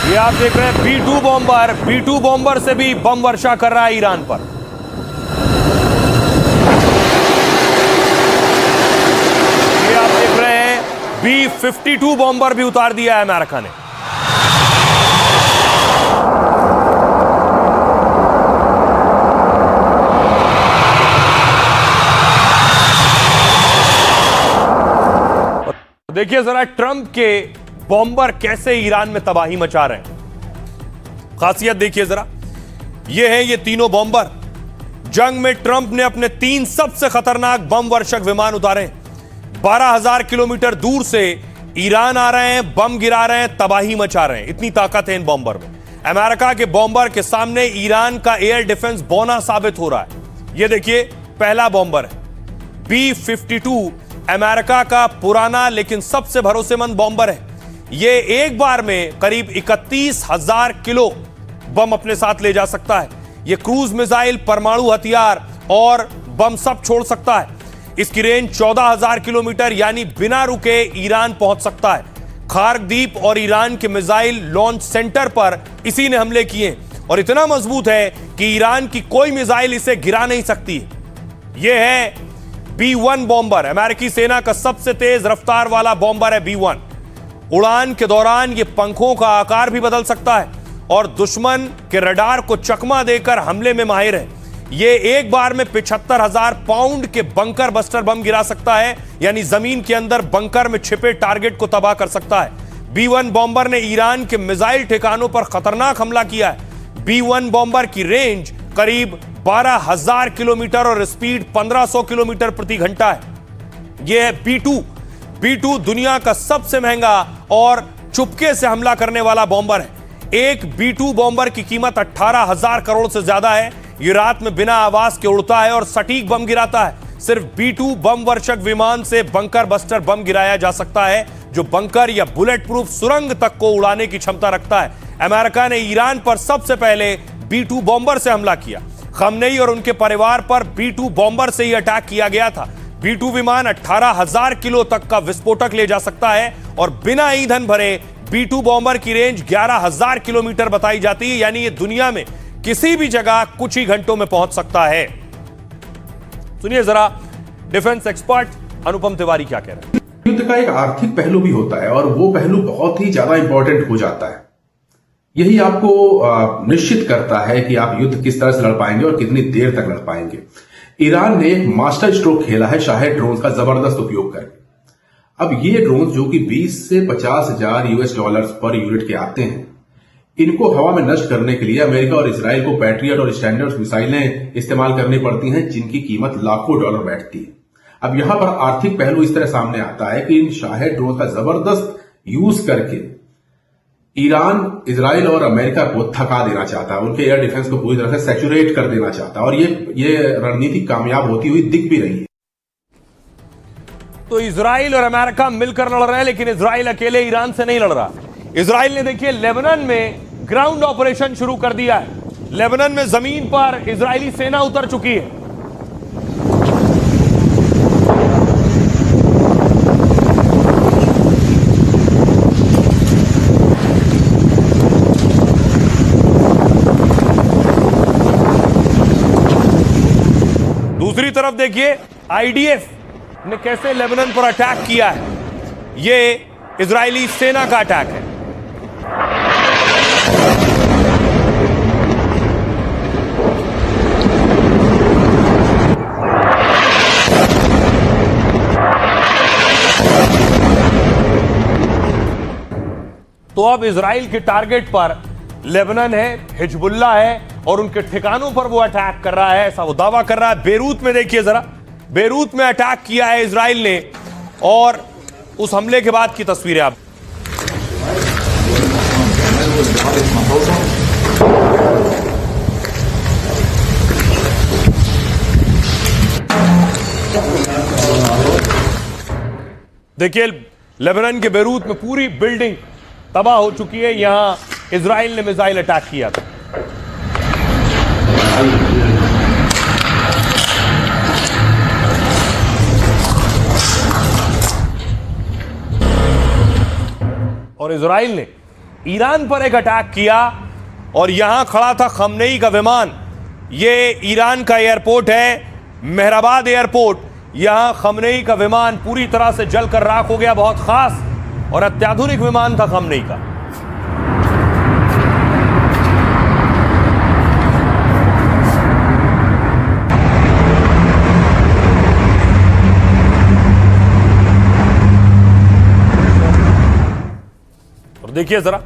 ये आप देख रहे हैं B-2 बॉम्बर, B-2 बॉम्बर से भी बम वर्षा कर रहा है ईरान पर। ये आप देख रहे हैं B-52 बॉम्बर भी उतार दिया है अमेरिका ने। देखिए जरा ट्रंप के बॉम्बर कैसे ईरान में तबाही मचा रहे हैं। खासियत देखिए जरा, ये हैं ये तीनों बॉम्बर। जंग में ट्रंप ने अपने 3 सबसे खतरनाक बम वर्षक विमान उतारे। 12,000 किलोमीटर दूर से ईरान आ रहे हैं, बम गिरा रहे हैं, तबाही मचा रहे हैं। इतनी ताकत है इन बॉम्बर में। अमेरिका के बॉम्बर के सामने ईरान का एयर डिफेंस बौना साबित हो रहा है। ये देखिए पहला बॉम्बर है B-52, अमेरिका का पुराना लेकिन सबसे भरोसेमंद बॉम्बर है। ये एक बार में करीब 31,000 किलो बम अपने साथ ले जा सकता है। ये क्रूज मिसाइल, परमाणु हथियार और बम सब छोड़ सकता है। इसकी रेंज 14,000 किलोमीटर, यानी बिना रुके ईरान पहुंच सकता है। खार्क और ईरान के मिसाइल लॉन्च सेंटर पर इसी ने हमले किए और इतना मजबूत है कि ईरान की कोई मिसाइल इसे गिरा नहीं सकती। यह है B-1 बॉम्बर, अमेरिकी सेना का सबसे तेज रफ्तार वाला बॉम्बर है B-1। उड़ान के दौरान यह पंखों का आकार भी बदल सकता है और दुश्मन के रडार को चकमा देकर हमले में माहिर है। यह एक बार में 75,000 पाउंड के बंकर बस्टर बम गिरा सकता है, यानी जमीन के अंदर बंकर में छिपे टारगेट को तबाह कर सकता है। B-1 बॉम्बर ने ईरान के मिसाइल ठिकानों पर खतरनाक हमला किया है। B-1 बॉम्बर की रेंज करीब 12,000 किलोमीटर और स्पीड 1500 किलोमीटर प्रति घंटा है। यह है B-2 दुनिया का सबसे महंगा और चुपके से हमला करने वाला बॉम्बर है। एक B-2 बॉम्बर की कीमत 18,000 करोड़ से ज्यादा है। यह रात में बिना आवाज के उड़ता है और सटीक बम गिराता है। सिर्फ B-2 बम वर्षक विमान से बंकर बस्टर बम गिराया जा सकता है, जो बंकर या बुलेट प्रूफ सुरंग तक को उड़ाने की क्षमता रखता है। अमेरिका ने ईरान पर सबसे पहले B-2 बॉम्बर से हमला किया। खमनेई और उनके परिवार पर B-2 बॉम्बर से ही अटैक किया गया था। B-2 विमान 18,000 किलो तक का विस्फोटक ले जा सकता है और बिना ईंधन भरे B-2 बॉम्बर की रेंज 11,000 किलोमीटर बताई जाती है, यानी ये दुनिया में किसी भी जगह कुछ ही घंटों में पहुंच सकता है। सुनिए जरा डिफेंस एक्सपर्ट अनुपम तिवारी क्या कह रहे हैं। युद्ध का एक आर्थिक पहलू भी होता है और वो पहलू बहुत ही ज्यादा इंपॉर्टेंट हो जाता है। यही आपको निश्चित करता है कि आप युद्ध किस तरह से लड़ पाएंगे और कितनी देर तक लड़ पाएंगे। ईरान ने एक मास्टर स्ट्रोक खेला है शाहिद ड्रोन का जबरदस्त उपयोग करके। अब ये ड्रोन जो कि 20 से 50,000 $US पर यूनिट के आते हैं, इनको हवा में नष्ट करने के लिए अमेरिका और इजराइल को पैट्रियट और स्टैंडर्ड मिसाइलें इस्तेमाल करनी पड़ती हैं, जिनकी कीमत लाखों डॉलर बैठती है। अब यहां पर आर्थिक पहलू इस तरह सामने आता है कि इन शाहेद ड्रोन का जबरदस्त यूज करके ईरान इजराइल और अमेरिका को थका देना चाहता है, उनके एयर डिफेंस को पूरी तरह से सैचुरेट कर देना चाहता है, और ये रणनीति कामयाब होती हुई दिख भी रही है। तो इजराइल और अमेरिका मिलकर लड़ रहे हैं, लेकिन इजराइल अकेले ईरान से नहीं लड़ रहा। इजराइल ने देखिए लेबनान में ग्राउंड ऑपरेशन शुरू कर दिया है। लेबनान में जमीन पर इजरायली सेना उतर चुकी है। दूसरी तरफ देखिए आईडीएफ ने कैसे लेबनान पर अटैक किया है। यह इजरायली सेना का अटैक है। तो अब इजराइल के टारगेट पर लेबनान है, हिजबुल्लाह है और उनके ठिकानों पर वो अटैक कर रहा है, ऐसा वो दावा कर रहा है। बेरूत में देखिए जरा, बेरूत में अटैक किया है इजराइल ने, और उस हमले के बाद की तस्वीरें आप देखिए। लेबनान के बेरूत में पूरी बिल्डिंग तबाह हो चुकी है। यहां इजराइल ने मिसाइल अटैक किया था। और इजराइल ने ईरान पर एक अटैक किया, और यहां खड़ा था खमनेई का विमान। यह ईरान का एयरपोर्ट है, मेहराबाद एयरपोर्ट। यहां खमनेई का विमान पूरी तरह से जलकर राख हो गया। बहुत खास और अत्याधुनिक विमान था खमनेई का। और देखिए जरा,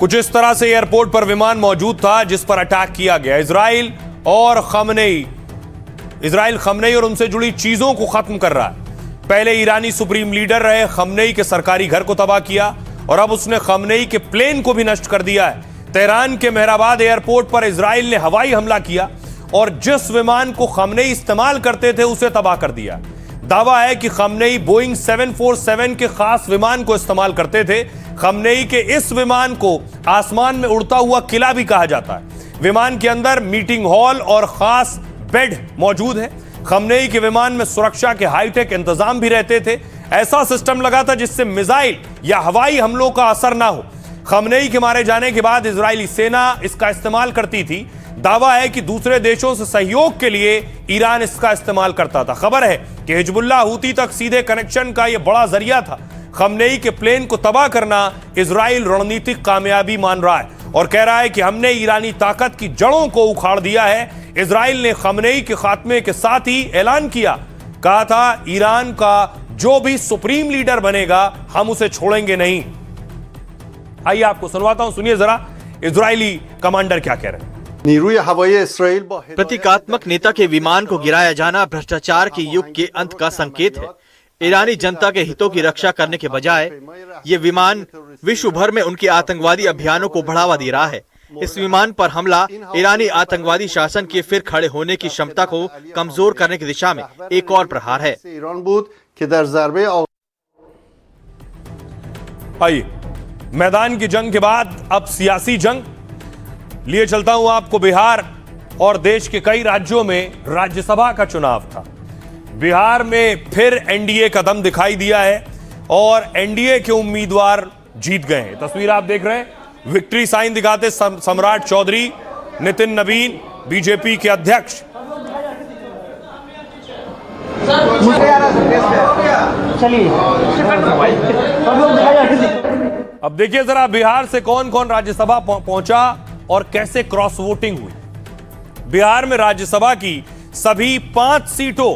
कुछ इस तरह से एयरपोर्ट पर विमान मौजूद था जिस पर अटैक किया गया। इजराइल और खमनेई, इजराइल खमनेई और उनसे जुड़ी चीजों को खत्म कर रहा है। पहले ईरानी सुप्रीम लीडर रहे, खमनेई के सरकारी घर को तबाह किया, और अब उसने खमनेई के प्लेन को भी नष्ट कर दिया है। तेहरान के मेहराबाद एयरपोर्ट पर इजराइल ने हवाई हमला किया और जिस विमान को खमनेई इस्तेमाल करते थे उसे तबाह कर दिया। दावा है कि खमनेई बोइंग 747 के खास विमान को इस्तेमाल करते थे। खमनेई के इस विमान को आसमान में उड़ता हुआ किला भी कहा जाता है। विमान के अंदर मीटिंग हॉल और खास बेड मौजूद है। खमनेई के विमान में सुरक्षा के हाईटेक इंतजाम भी रहते थे। ऐसा सिस्टम लगा था जिससे मिसाइल या हवाई हमलों का असर ना हो। खमनेई के मारे जाने के बाद इजरायली सेना इसका इस्तेमाल करती थी। दावा है कि दूसरे देशों से सहयोग के लिए ईरान इसका इस्तेमाल करता था। खबर है कि हिजबुल्लाह हूती तक सीधे कनेक्शन का यह बड़ा जरिया था। खमनेई के प्लेन को तबाह करना इजराइल रणनीतिक कामयाबी मान रहा है और कह रहा है कि हमने ईरानी ताकत की जड़ों को उखाड़ दिया है। इजराइल ने खमनेई के खात्मे के साथ ही ऐलान किया, कहा था ईरान का जो भी सुप्रीम लीडर बनेगा हम उसे छोड़ेंगे नहीं। आइए आपको सुनवाता हूं, सुनिए जरा इजरायली कमांडर क्या कह रहे हैं। प्रतीकात्मक नेता के विमान को गिराया जाना भ्रष्टाचार के युग के अंत का संकेत है। ईरानी जनता के हितों की रक्षा करने के बजाय ये विमान विश्व भर में उनके आतंकवादी अभियानों को बढ़ावा दे रहा है। इस विमान पर हमला ईरानी आतंकवादी शासन के फिर खड़े होने की क्षमता को कमजोर करने की दिशा में एक और प्रहार है। आइए मैदान की जंग के बाद अब सियासी जंग लिए चलता हूं आपको। बिहार और देश के कई राज्यों में राज्यसभा का चुनाव था। बिहार में फिर एनडीए का दम दिखाई दिया है और एनडीए के उम्मीदवार जीत गए हैं। तस्वीर आप देख रहे हैं, विक्ट्री साइन दिखाते सम्राट चौधरी, नितिन नवीन, बीजेपी के अध्यक्ष। अब देखिए जरा बिहार से कौन कौन राज्यसभा पहुंचा और कैसे क्रॉस वोटिंग हुई। बिहार में राज्यसभा की सभी 5 सीटों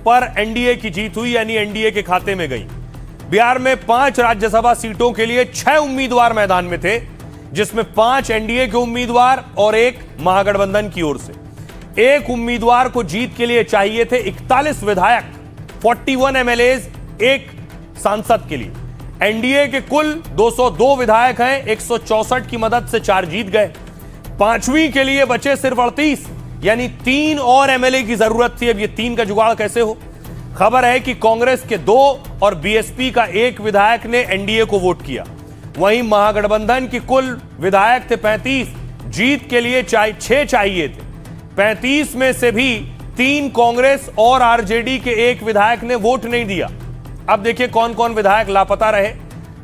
पर एनडीए की जीत हुई, यानी एनडीए के खाते में गई। बिहार में 5 राज्यसभा सीटों के लिए 6 उम्मीदवार मैदान में थे, जिसमें 5 एनडीए के उम्मीदवार और 1 महागठबंधन की ओर से। एक उम्मीदवार को जीत के लिए चाहिए थे 41 विधायक, 41 एमएलएज एक सांसद के लिए। एनडीए के कुल 202 विधायक हैं, 164 की मदद से 4 जीत गए। पांचवी के लिए बचे सिर्फ 38, यानी 3 और एमएलए की जरूरत थी। अब ये 3 का जुगाड़ कैसे हो? खबर है कि कांग्रेस के 2 और बीएसपी का 1 विधायक ने एनडीए को वोट किया। वहीं महागठबंधन की कुल विधायक थे 35, जीत के लिए 6 चाहिए थे। 35 में से भी 3 कांग्रेस और आरजेडी के 1 विधायक ने वोट नहीं दिया। अब देखिए कौन कौन विधायक लापता रहे।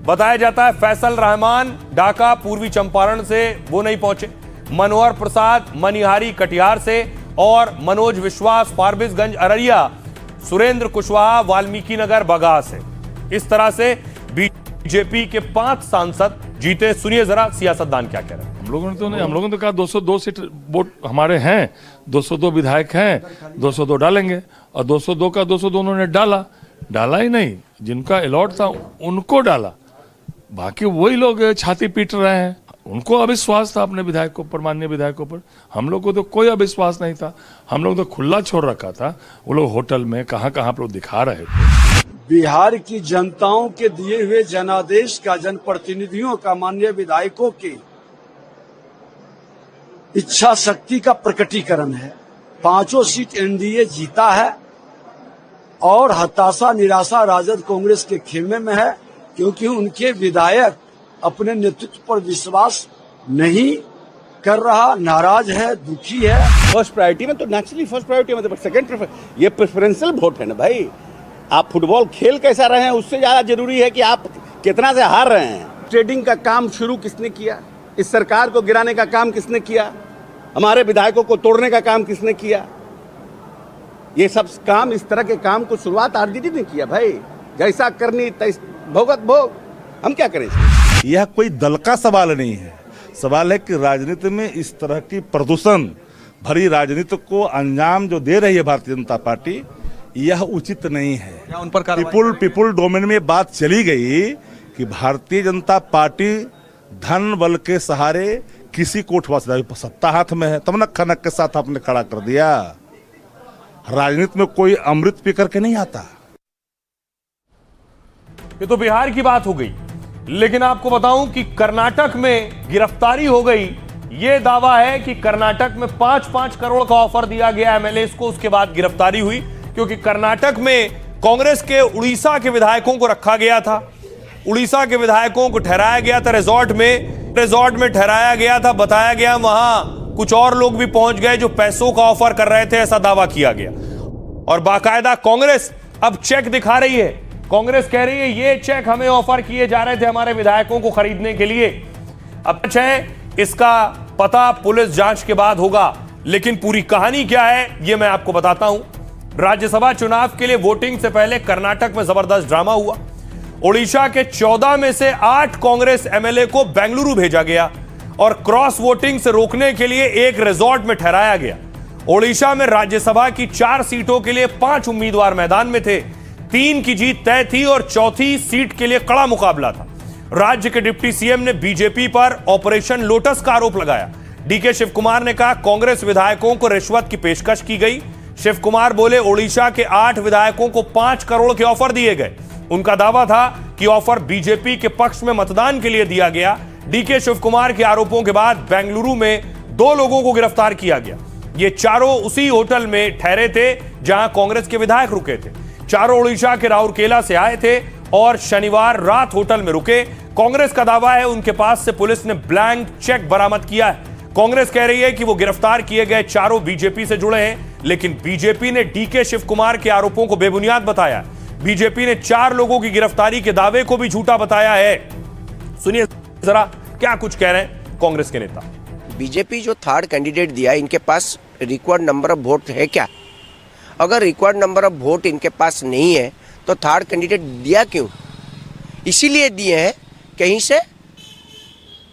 बताया जाता है फैसल रहमान ढाका पूर्वी चंपारण से वो नहीं पहुंचे, मनोहर प्रसाद मनिहारी कटिहार से और मनोज विश्वास फारबिसगंज अररिया, सुरेंद्र कुशवाहा वाल्मीकि नगर बगहा से। इस तरह से बीजेपी के 5 सांसद जीते। सुनिए जरा सियासतदान क्या कह रहे हैं। हम लोगों ने तो कहा 202 सीट वोट हमारे हैं, 202 विधायक हैं, 202 डालेंगे और 202 का 202 उन्होंने डाला ही नहीं। जिनका अलॉट था उनको डाला, बाकी वही लोग छाती पीट रहे हैं। उनको अविश्वास था अपने विधायकों पर, माननीय विधायकों पर। हम लोग को तो कोई अविश्वास नहीं था, हम लोग तो खुला छोड़ रखा था। वो लोग होटल में कहाँ लोग दिखा रहे थे। बिहार की जनताओं के दिए हुए जनादेश का, जनप्रतिनिधियों का, माननीय विधायकों की इच्छा शक्ति का प्रकटीकरण है। 5 सीट एनडीए जीता है और हताशा निराशा राजद कांग्रेस के खेमे में है, क्योंकि उनके विधायक अपने नेतृत्व पर विश्वास नहीं कर रहा, नाराज है, दुखी है। फर्स्ट प्रायोरिटी में तो नेचुरली फर्स्ट प्रायोरिटी में, सेकंड ये प्रेफरेंशियल वोट है ना भाई। आप फुटबॉल खेल कैसा रहे हैं उससे ज्यादा जरूरी है कि आप कितना से हार रहे हैं। ट्रेडिंग का काम शुरू किसने किया? इस सरकार को गिराने का काम किसने किया? हमारे विधायकों को तोड़ने का काम किसने किया? ये सब काम, इस तरह के काम को शुरुआत आरजेडी ने किया भाई। जैसा करनी तैसा भोगत भोग, हम क्या करें? यह कोई दल का सवाल नहीं है। सवाल है कि राजनीति में इस तरह की प्रदूषण भरी राजनीति को अंजाम जो दे रही है भारतीय जनता पार्टी, यह उचित नहीं है। उन पर पीपुल डोमेन में बात चली गई कि भारतीय जनता पार्टी धन बल के सहारे किसी को उठवा सकता, सत्ता हाथ में है तब न खनक के साथ आपने खड़ा कर दिया। राजनीति में कोई अमृत पी करके नहीं आता। ये तो बिहार की बात हो गई, लेकिन आपको बताऊं कि कर्नाटक में गिरफ्तारी हो गई। यह दावा है कि कर्नाटक में 5-5 करोड़ का ऑफर दिया गया एमएलए को, उसके बाद गिरफ्तारी हुई, क्योंकि कर्नाटक में कांग्रेस के उड़ीसा के विधायकों को रखा गया था। उड़ीसा के विधायकों को ठहराया गया था रिजॉर्ट में ठहराया गया था। बताया गया वहां कुछ और लोग भी पहुंच गए जो पैसों का ऑफर कर रहे थे, ऐसा दावा किया गया। और बाकायदा कांग्रेस अब चेक दिखा रही है। कांग्रेस कह रही है ये चेक हमें ऑफर किए जा रहे थे हमारे विधायकों को खरीदने के लिए। अब इसका पता पुलिस जांच के बाद होगा, लेकिन पूरी कहानी क्या है यह मैं आपको बताता हूं। राज्यसभा चुनाव के लिए वोटिंग से पहले कर्नाटक में जबरदस्त ड्रामा हुआ। ओडिशा के 14 में से 8 कांग्रेस एमएलए को बेंगलुरु भेजा गया और क्रॉस वोटिंग से रोकने के लिए एक रिजॉर्ट में ठहराया गया। ओडिशा में राज्यसभा की 4 सीटों के लिए 5 उम्मीदवार मैदान में थे। 3 की जीत तय थी और चौथी सीट के लिए कड़ा मुकाबला था। राज्य के डिप्टी सीएम ने बीजेपी पर ऑपरेशन लोटस का आरोप लगाया। डीके शिव कुमार ने कहा कांग्रेस विधायकों को रिश्वत की पेशकश की गई। शिव कुमार बोले ओडिशा के 8 विधायकों को 5 करोड़ के ऑफर दिए गए। उनका दावा था कि ऑफर बीजेपी के पक्ष में मतदान के लिए दिया गया। डीके शिव कुमार के आरोपों के बाद बेंगलुरु में 2 लोगों को गिरफ्तार किया गया। ये चारों उसी होटल में ठहरे थे जहां कांग्रेस के विधायक रुके थे। चारों ओडिशा के राउरकेला से आए थे और शनिवार रात होटल में रुके। कांग्रेस का दावा है उनके पास से पुलिस ने ब्लैंक चेक बरामद किया है। कांग्रेस कह रही है कि वो गिरफ्तार किए गए चारों बीजेपी से जुड़े हैं, लेकिन बीजेपी ने डीके शिव कुमार के आरोपों को बेबुनियाद बताया। बीजेपी ने 4 लोगों की गिरफ्तारी के दावे को भी झूठा बताया है। सुनिए जरा क्या कुछ कह रहे हैं कांग्रेस के नेता। बीजेपी जो 3rd कैंडिडेट दिया, इनके पास रिक्वायर्ड नंबर ऑफ वोट है क्या? अगर रिक्वायर्ड नंबर ऑफ वोट इनके पास नहीं है तो 3rd कैंडिडेट दिया क्यों? इसीलिए दिए हैं कहीं से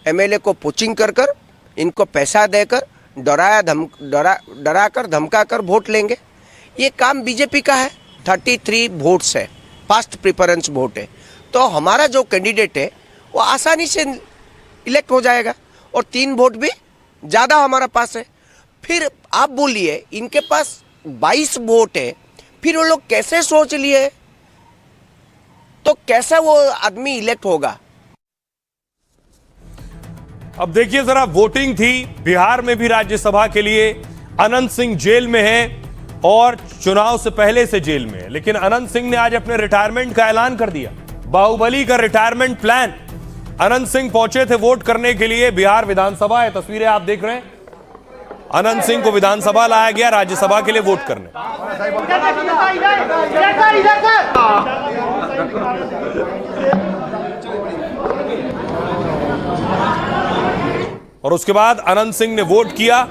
एमएलए को पोचिंग कर इनको पैसा देकर डरा कर धमका कर वोट लेंगे। ये काम बीजेपी का है। 33 वोट्स है, फास्ट प्रेफरेंस वोट है, तो हमारा जो कैंडिडेट है वो आसानी से इलेक्ट हो जाएगा और 3 वोट भी ज़्यादा हमारा पास है। फिर आप बोलिए इनके पास 22 वोट है, फिर वो लोग कैसे सोच लिए, तो कैसा वो आदमी इलेक्ट होगा? अब देखिए जरा, वोटिंग थी बिहार में भी राज्यसभा के लिए। अनंत सिंह जेल में है और चुनाव से पहले से जेल में है, लेकिन अनंत सिंह ने आज अपने रिटायरमेंट का ऐलान कर दिया। बाहुबली का रिटायरमेंट प्लान। अनंत सिंह पहुंचे थे वोट करने के लिए बिहार विधानसभा। ये तस्वीरें आप देख रहे हैं, अनंत सिंह को विधानसभा लाया गया राज्यसभा के लिए वोट करने। और उसके बाद अनंत सिंह ने वोट किया।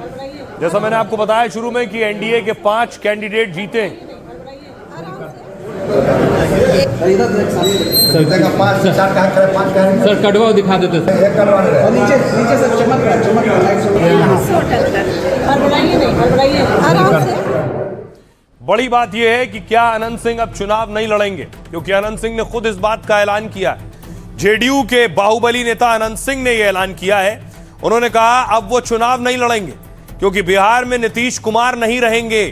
जैसा मैंने आपको बताया शुरू में कि एनडीए के 5 कैंडिडेट जीते। सर कटवा दिखा देते बड़ी बात यह है कि क्या अनंत सिंह अब चुनाव नहीं लड़ेंगे, क्योंकि अनंत सिंह ने खुद इस बात का ऐलान किया है। जेडीयू के बाहुबली नेता अनंत सिंह ने यह ऐलान किया है। उन्होंने कहा अब वो चुनाव नहीं लड़ेंगे क्योंकि बिहार में नीतीश कुमार नहीं रहेंगे।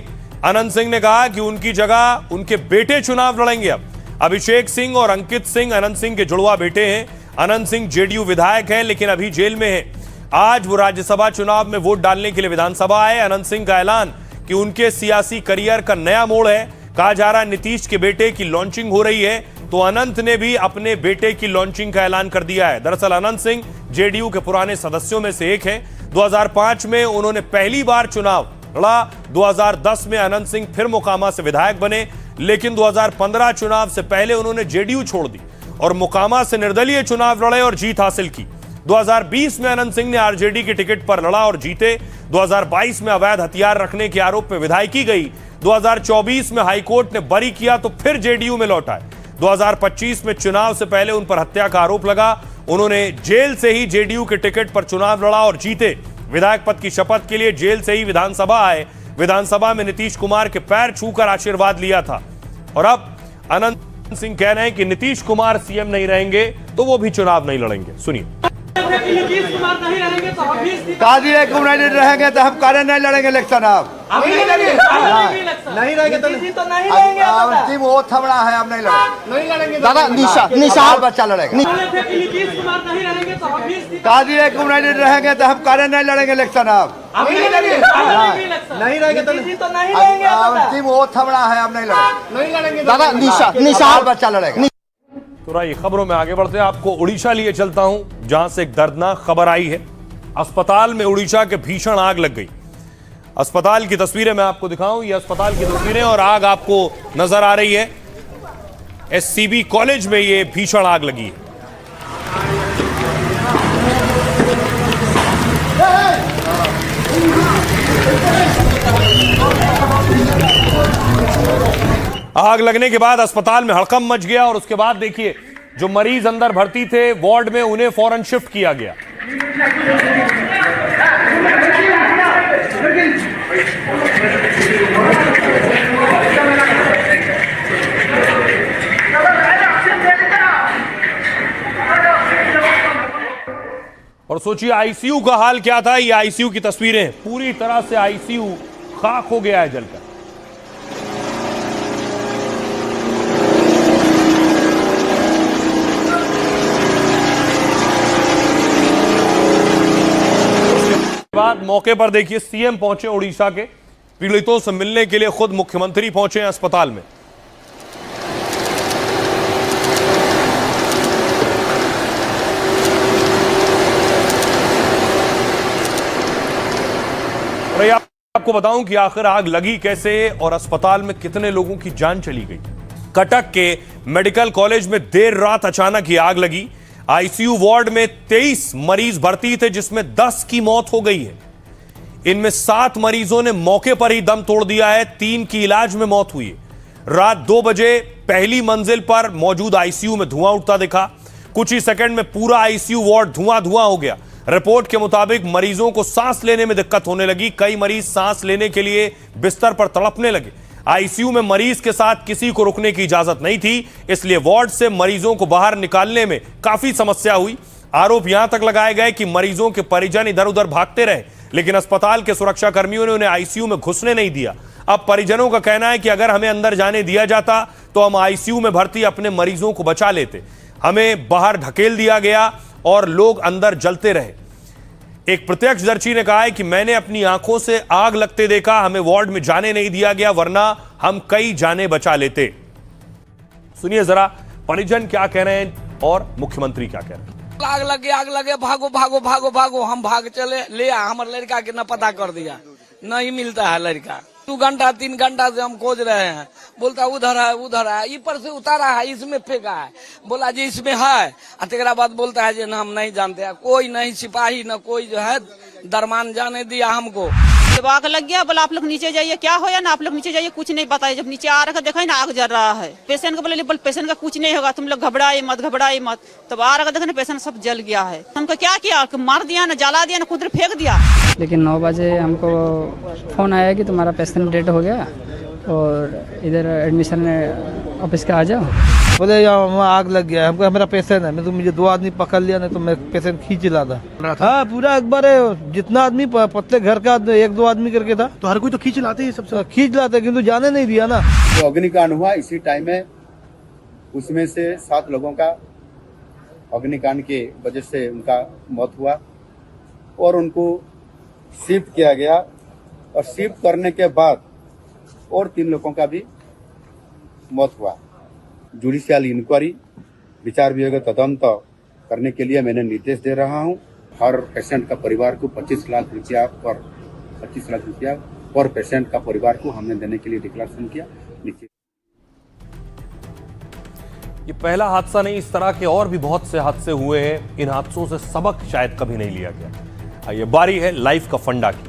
अनंत सिंह ने कहा कि उनकी जगह उनके बेटे चुनाव लड़ेंगे। अब अभिषेक सिंह और अंकित सिंह अनंत सिंह के जुड़वा बेटे हैं। अनंत सिंह जेडीयू विधायक हैं लेकिन अभी जेल में हैं। आज वो राज्यसभा चुनाव में वोट डालने के लिए विधानसभा आए। अनंत सिंह का ऐलान कि उनके सियासी करियर का नया मोड़ है। कहा जा रहा है नीतीश के बेटे की लॉन्चिंग हो रही है, तो अनंत ने भी अपने बेटे की लॉन्चिंग का ऐलान कर दिया है। दरअसल अनंत सिंह जेडीयू के पुराने सदस्यों में से एक हैं। 2005 में उन्होंने पहली बार चुनाव लड़ा। 2010 में अनंत सिंह फिर मोकामा से विधायक बने, लेकिन 2015 चुनाव से पहले उन्होंने जेडीयू छोड़ दी और मोकामा से निर्दलीय चुनाव लड़े और जीत हासिल की। 2020 में अनंत सिंह ने आरजेडी के टिकट पर लड़ा और जीते। 2022 में अवैध हथियार रखने के आरोप में विधायकी गई। 2024 में हाईकोर्ट ने बरी किया तो फिर जेडीयू में लौट आए। 2025 में चुनाव से पहले उन पर हत्या का आरोप लगा। उन्होंने जेल से ही जेडीयू के टिकट पर चुनाव लड़ा और जीते। विधायक पद की शपथ के लिए जेल से ही विधानसभा आए। विधानसभा में नीतीश कुमार के पैर छूकर आशीर्वाद लिया था। और अब अनंत सिंह कह रहे हैं कि नीतीश कुमार सीएम नहीं रहेंगे तो वो भी चुनाव नहीं लड़ेंगे। सुनिए। नीतीश कुमार नहीं रहेंगे तो हम भी काजी नहीं रहेंगे तो हम कार्य नहीं लड़ेंगे इलेक्शन। अब नहीं रहेंगे तो नहीं रहेंगे। अंतिम वोट थमड़ा है, अब नहीं लड़ेंगे दादा। निशान बच्चा लड़ेगा। नीतीश कुमार नहीं रहेंगे तो हम भी काजी नहीं रहेंगे तो हम कार्य नहीं लड़ेंगे इलेक्शन। अब नहीं रहेंगे तो नहीं रहेंगे। अंतिम वोट थमड़ा है, अब नहीं लड़ेंगे दादा। निशान बच्चा लड़ेगा। तो रही खबरों में आगे बढ़ते हैं। आपको उड़ीसा लिए चलता हूं, जहां से एक दर्दनाक खबर आई है। अस्पताल में उड़ीसा के भीषण आग लग गई। अस्पताल की तस्वीरें मैं आपको दिखाऊं, ये अस्पताल की तस्वीरें और आग आपको नजर आ रही है। एससीबी कॉलेज में ये भीषण आग लगी है। आग लगने के बाद अस्पताल में हड़कंप मच गया और उसके बाद देखिए जो मरीज अंदर भर्ती थे वार्ड में, उन्हें फौरन शिफ्ट किया गया। और सोचिए आईसीयू का हाल क्या था। ये आईसीयू की तस्वीरें, पूरी तरह से आईसीयू खाक हो गया है जलकर। बाद मौके पर देखिए सीएम पहुंचे उड़ीसा के। पीड़ितों से मिलने के लिए खुद मुख्यमंत्री पहुंचे हैं अस्पताल में। और आपको बताऊं कि आखिर आग लगी कैसे और अस्पताल में कितने लोगों की जान चली गई। कटक के मेडिकल कॉलेज में देर रात अचानक ही आग लगी। आईसीयू वार्ड में 23 मरीज भर्ती थे, जिसमें 10 की मौत हो गई है। इनमें 7 मरीजों ने मौके पर ही दम तोड़ दिया है, 3 की इलाज में मौत हुई है। रात 2 बजे पहली मंजिल पर मौजूद आईसीयू में धुआं उठता दिखा। कुछ ही सेकंड में पूरा आईसीयू वार्ड धुआं हो गया। रिपोर्ट के मुताबिक मरीजों को सांस लेने में दिक्कत होने लगी। कई मरीज सांस लेने के लिए बिस्तर पर तड़पने लगे। आईसीयू में मरीज के साथ किसी को रुकने की इजाजत नहीं थी, इसलिए वार्ड से मरीजों को बाहर निकालने में काफी समस्या हुई। आरोप यहां तक लगाए गए कि मरीजों के परिजन इधर उधर भागते रहे, लेकिन अस्पताल के सुरक्षा कर्मियों ने उन्हें आईसीयू में घुसने नहीं दिया। अब परिजनों का कहना है कि अगर हमें अंदर जाने दिया जाता तो हम आईसीयू में भर्ती अपने मरीजों को बचा लेते। हमें बाहर ढकेल दिया गया और लोग अंदर जलते रहे। एक प्रत्यक्षदर्शी ने कहा है कि मैंने अपनी आंखों से आग लगते देखा, हमें वार्ड में जाने नहीं दिया गया, वरना हम कई जानें बचा लेते। सुनिए जरा परिजन क्या कह रहे हैं और मुख्यमंत्री क्या कह रहे हैं। आग लगे, भागो भागो भागो भागो, हम भाग चले, ले हमारे लड़का के न पता कर दिया, नहीं मिलता है लड़का। 2 घंटा 3 घंटा से हम खोज रहे हैं, बोलता उधर है ऊपर से उतारा है, इसमें फेंका है, बोला जी इसमें है, तेरा बाद बोलता है जी हम नहीं जानते हैं, कोई नहीं सिपाही न कोई जो है दरमान जाने दिया हमको। जब आग लग गया बोला आप लोग नीचे जाइए, क्या हो या ना आप लोग नीचे जाइए, कुछ नहीं बताया। जब नीचे आ रखा देखा ना आग जल रहा है, पेशेंट को बोले पेशेंट का कुछ नहीं होगा, तुम लोग घबराए मत। तब आ रखा देखा ना पेशेंट सब जल गया है। हमको क्या किया, मार दिया ना, जला दिया ना, खुद फेंक दिया। लेकिन 9 बजे हमको फोन आया कि तुम्हारा पेशेंट डेड हो गया और इधर एडमिशन ऑफिस का आ जाओ। बोले वहाँ आग लग गया, हमको मेरा पेशेंट है, तो मुझे 2 आदमी पकड़ लिया, नहीं तो मैं पेशेंट खींच ला था। हाँ पूरा एक बार जितना आदमी पतले घर का 1-2 आदमी करके था, तो हर कोई तो खींच लाते ही, सबसे खींच लाते, किंतु जाने नहीं दिया ना। जो अग्निकांड हुआ इसी टाइम में, उसमें से 7 लोगों का अग्निकांड के वजह से उनका मौत हुआ और उनको शिफ्ट किया गया और शिफ्ट करने के बाद और 3 लोगों का भी मौत हुआ। जुडिशियल इंक्वायरी विचार विभाग तदंत करने के लिए मैंने निर्देश दे रहा हूं। हर पेशेंट का परिवार को 25 लाख रुपया पर पेशेंट का परिवार को हमने देने के लिए डिक्लेरेशन किया। ये पहला हादसा नहीं, इस तरह के और भी बहुत से हादसे हुए हैं। इन हादसों से सबक शायद कभी नहीं लिया गया। ये बारी है लाइफ का फंडा की।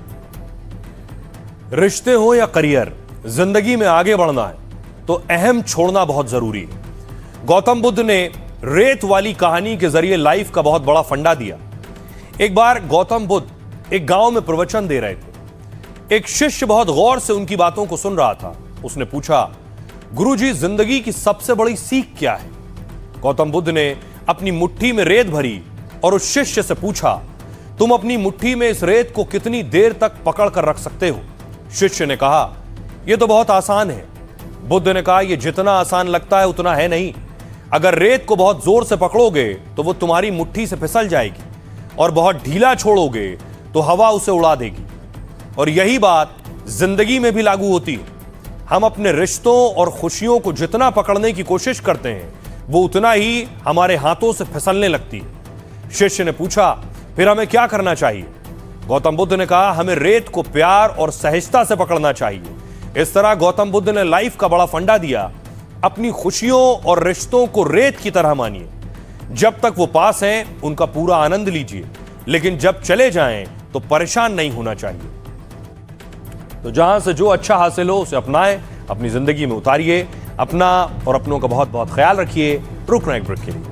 रिश्ते हो या करियर, जिंदगी में आगे बढ़ना है तो अहम छोड़ना बहुत जरूरी है। गौतम बुद्ध ने रेत वाली कहानी के जरिए लाइफ का बहुत बड़ा फंडा दिया। एक बार गौतम बुद्ध एक गांव में प्रवचन दे रहे थे। एक शिष्य बहुत गौर से उनकी बातों को सुन रहा था। उसने पूछा, गुरुजी जिंदगी की सबसे बड़ी सीख क्या है? गौतम बुद्ध ने अपनी मुट्ठी में रेत भरी और उस शिष्य से पूछा, तुम अपनी मुट्ठी में इस रेत को कितनी देर तक पकड़ कर रख सकते हो? शिष्य ने कहा, यह तो बहुत आसान है। बुद्ध ने कहा, यह जितना आसान लगता है उतना है नहीं। अगर रेत को बहुत जोर से पकड़ोगे तो वो तुम्हारी मुट्ठी से फिसल जाएगी और बहुत ढीला छोड़ोगे तो हवा उसे उड़ा देगी। और यही बात जिंदगी में भी लागू होती है। हम अपने रिश्तों और खुशियों को जितना पकड़ने की कोशिश करते हैं वो उतना ही हमारे हाथों से फिसलने लगती है। शिष्य ने पूछा, फिर हमें क्या करना चाहिए? गौतम बुद्ध ने कहा, हमें रेत को प्यार और सहजता से पकड़ना चाहिए। इस तरह गौतम बुद्ध ने लाइफ का बड़ा फंडा दिया। अपनी खुशियों और रिश्तों को रेत की तरह मानिए। जब तक वो पास हैं उनका पूरा आनंद लीजिए, लेकिन जब चले जाएं तो परेशान नहीं होना चाहिए। तो जहां से जो अच्छा हासिल हो उसे अपनाएं, अपनी जिंदगी में उतारिए। अपना और अपनों का बहुत बहुत ख्याल रखिए। रुकना एक ब्रेक के लिए।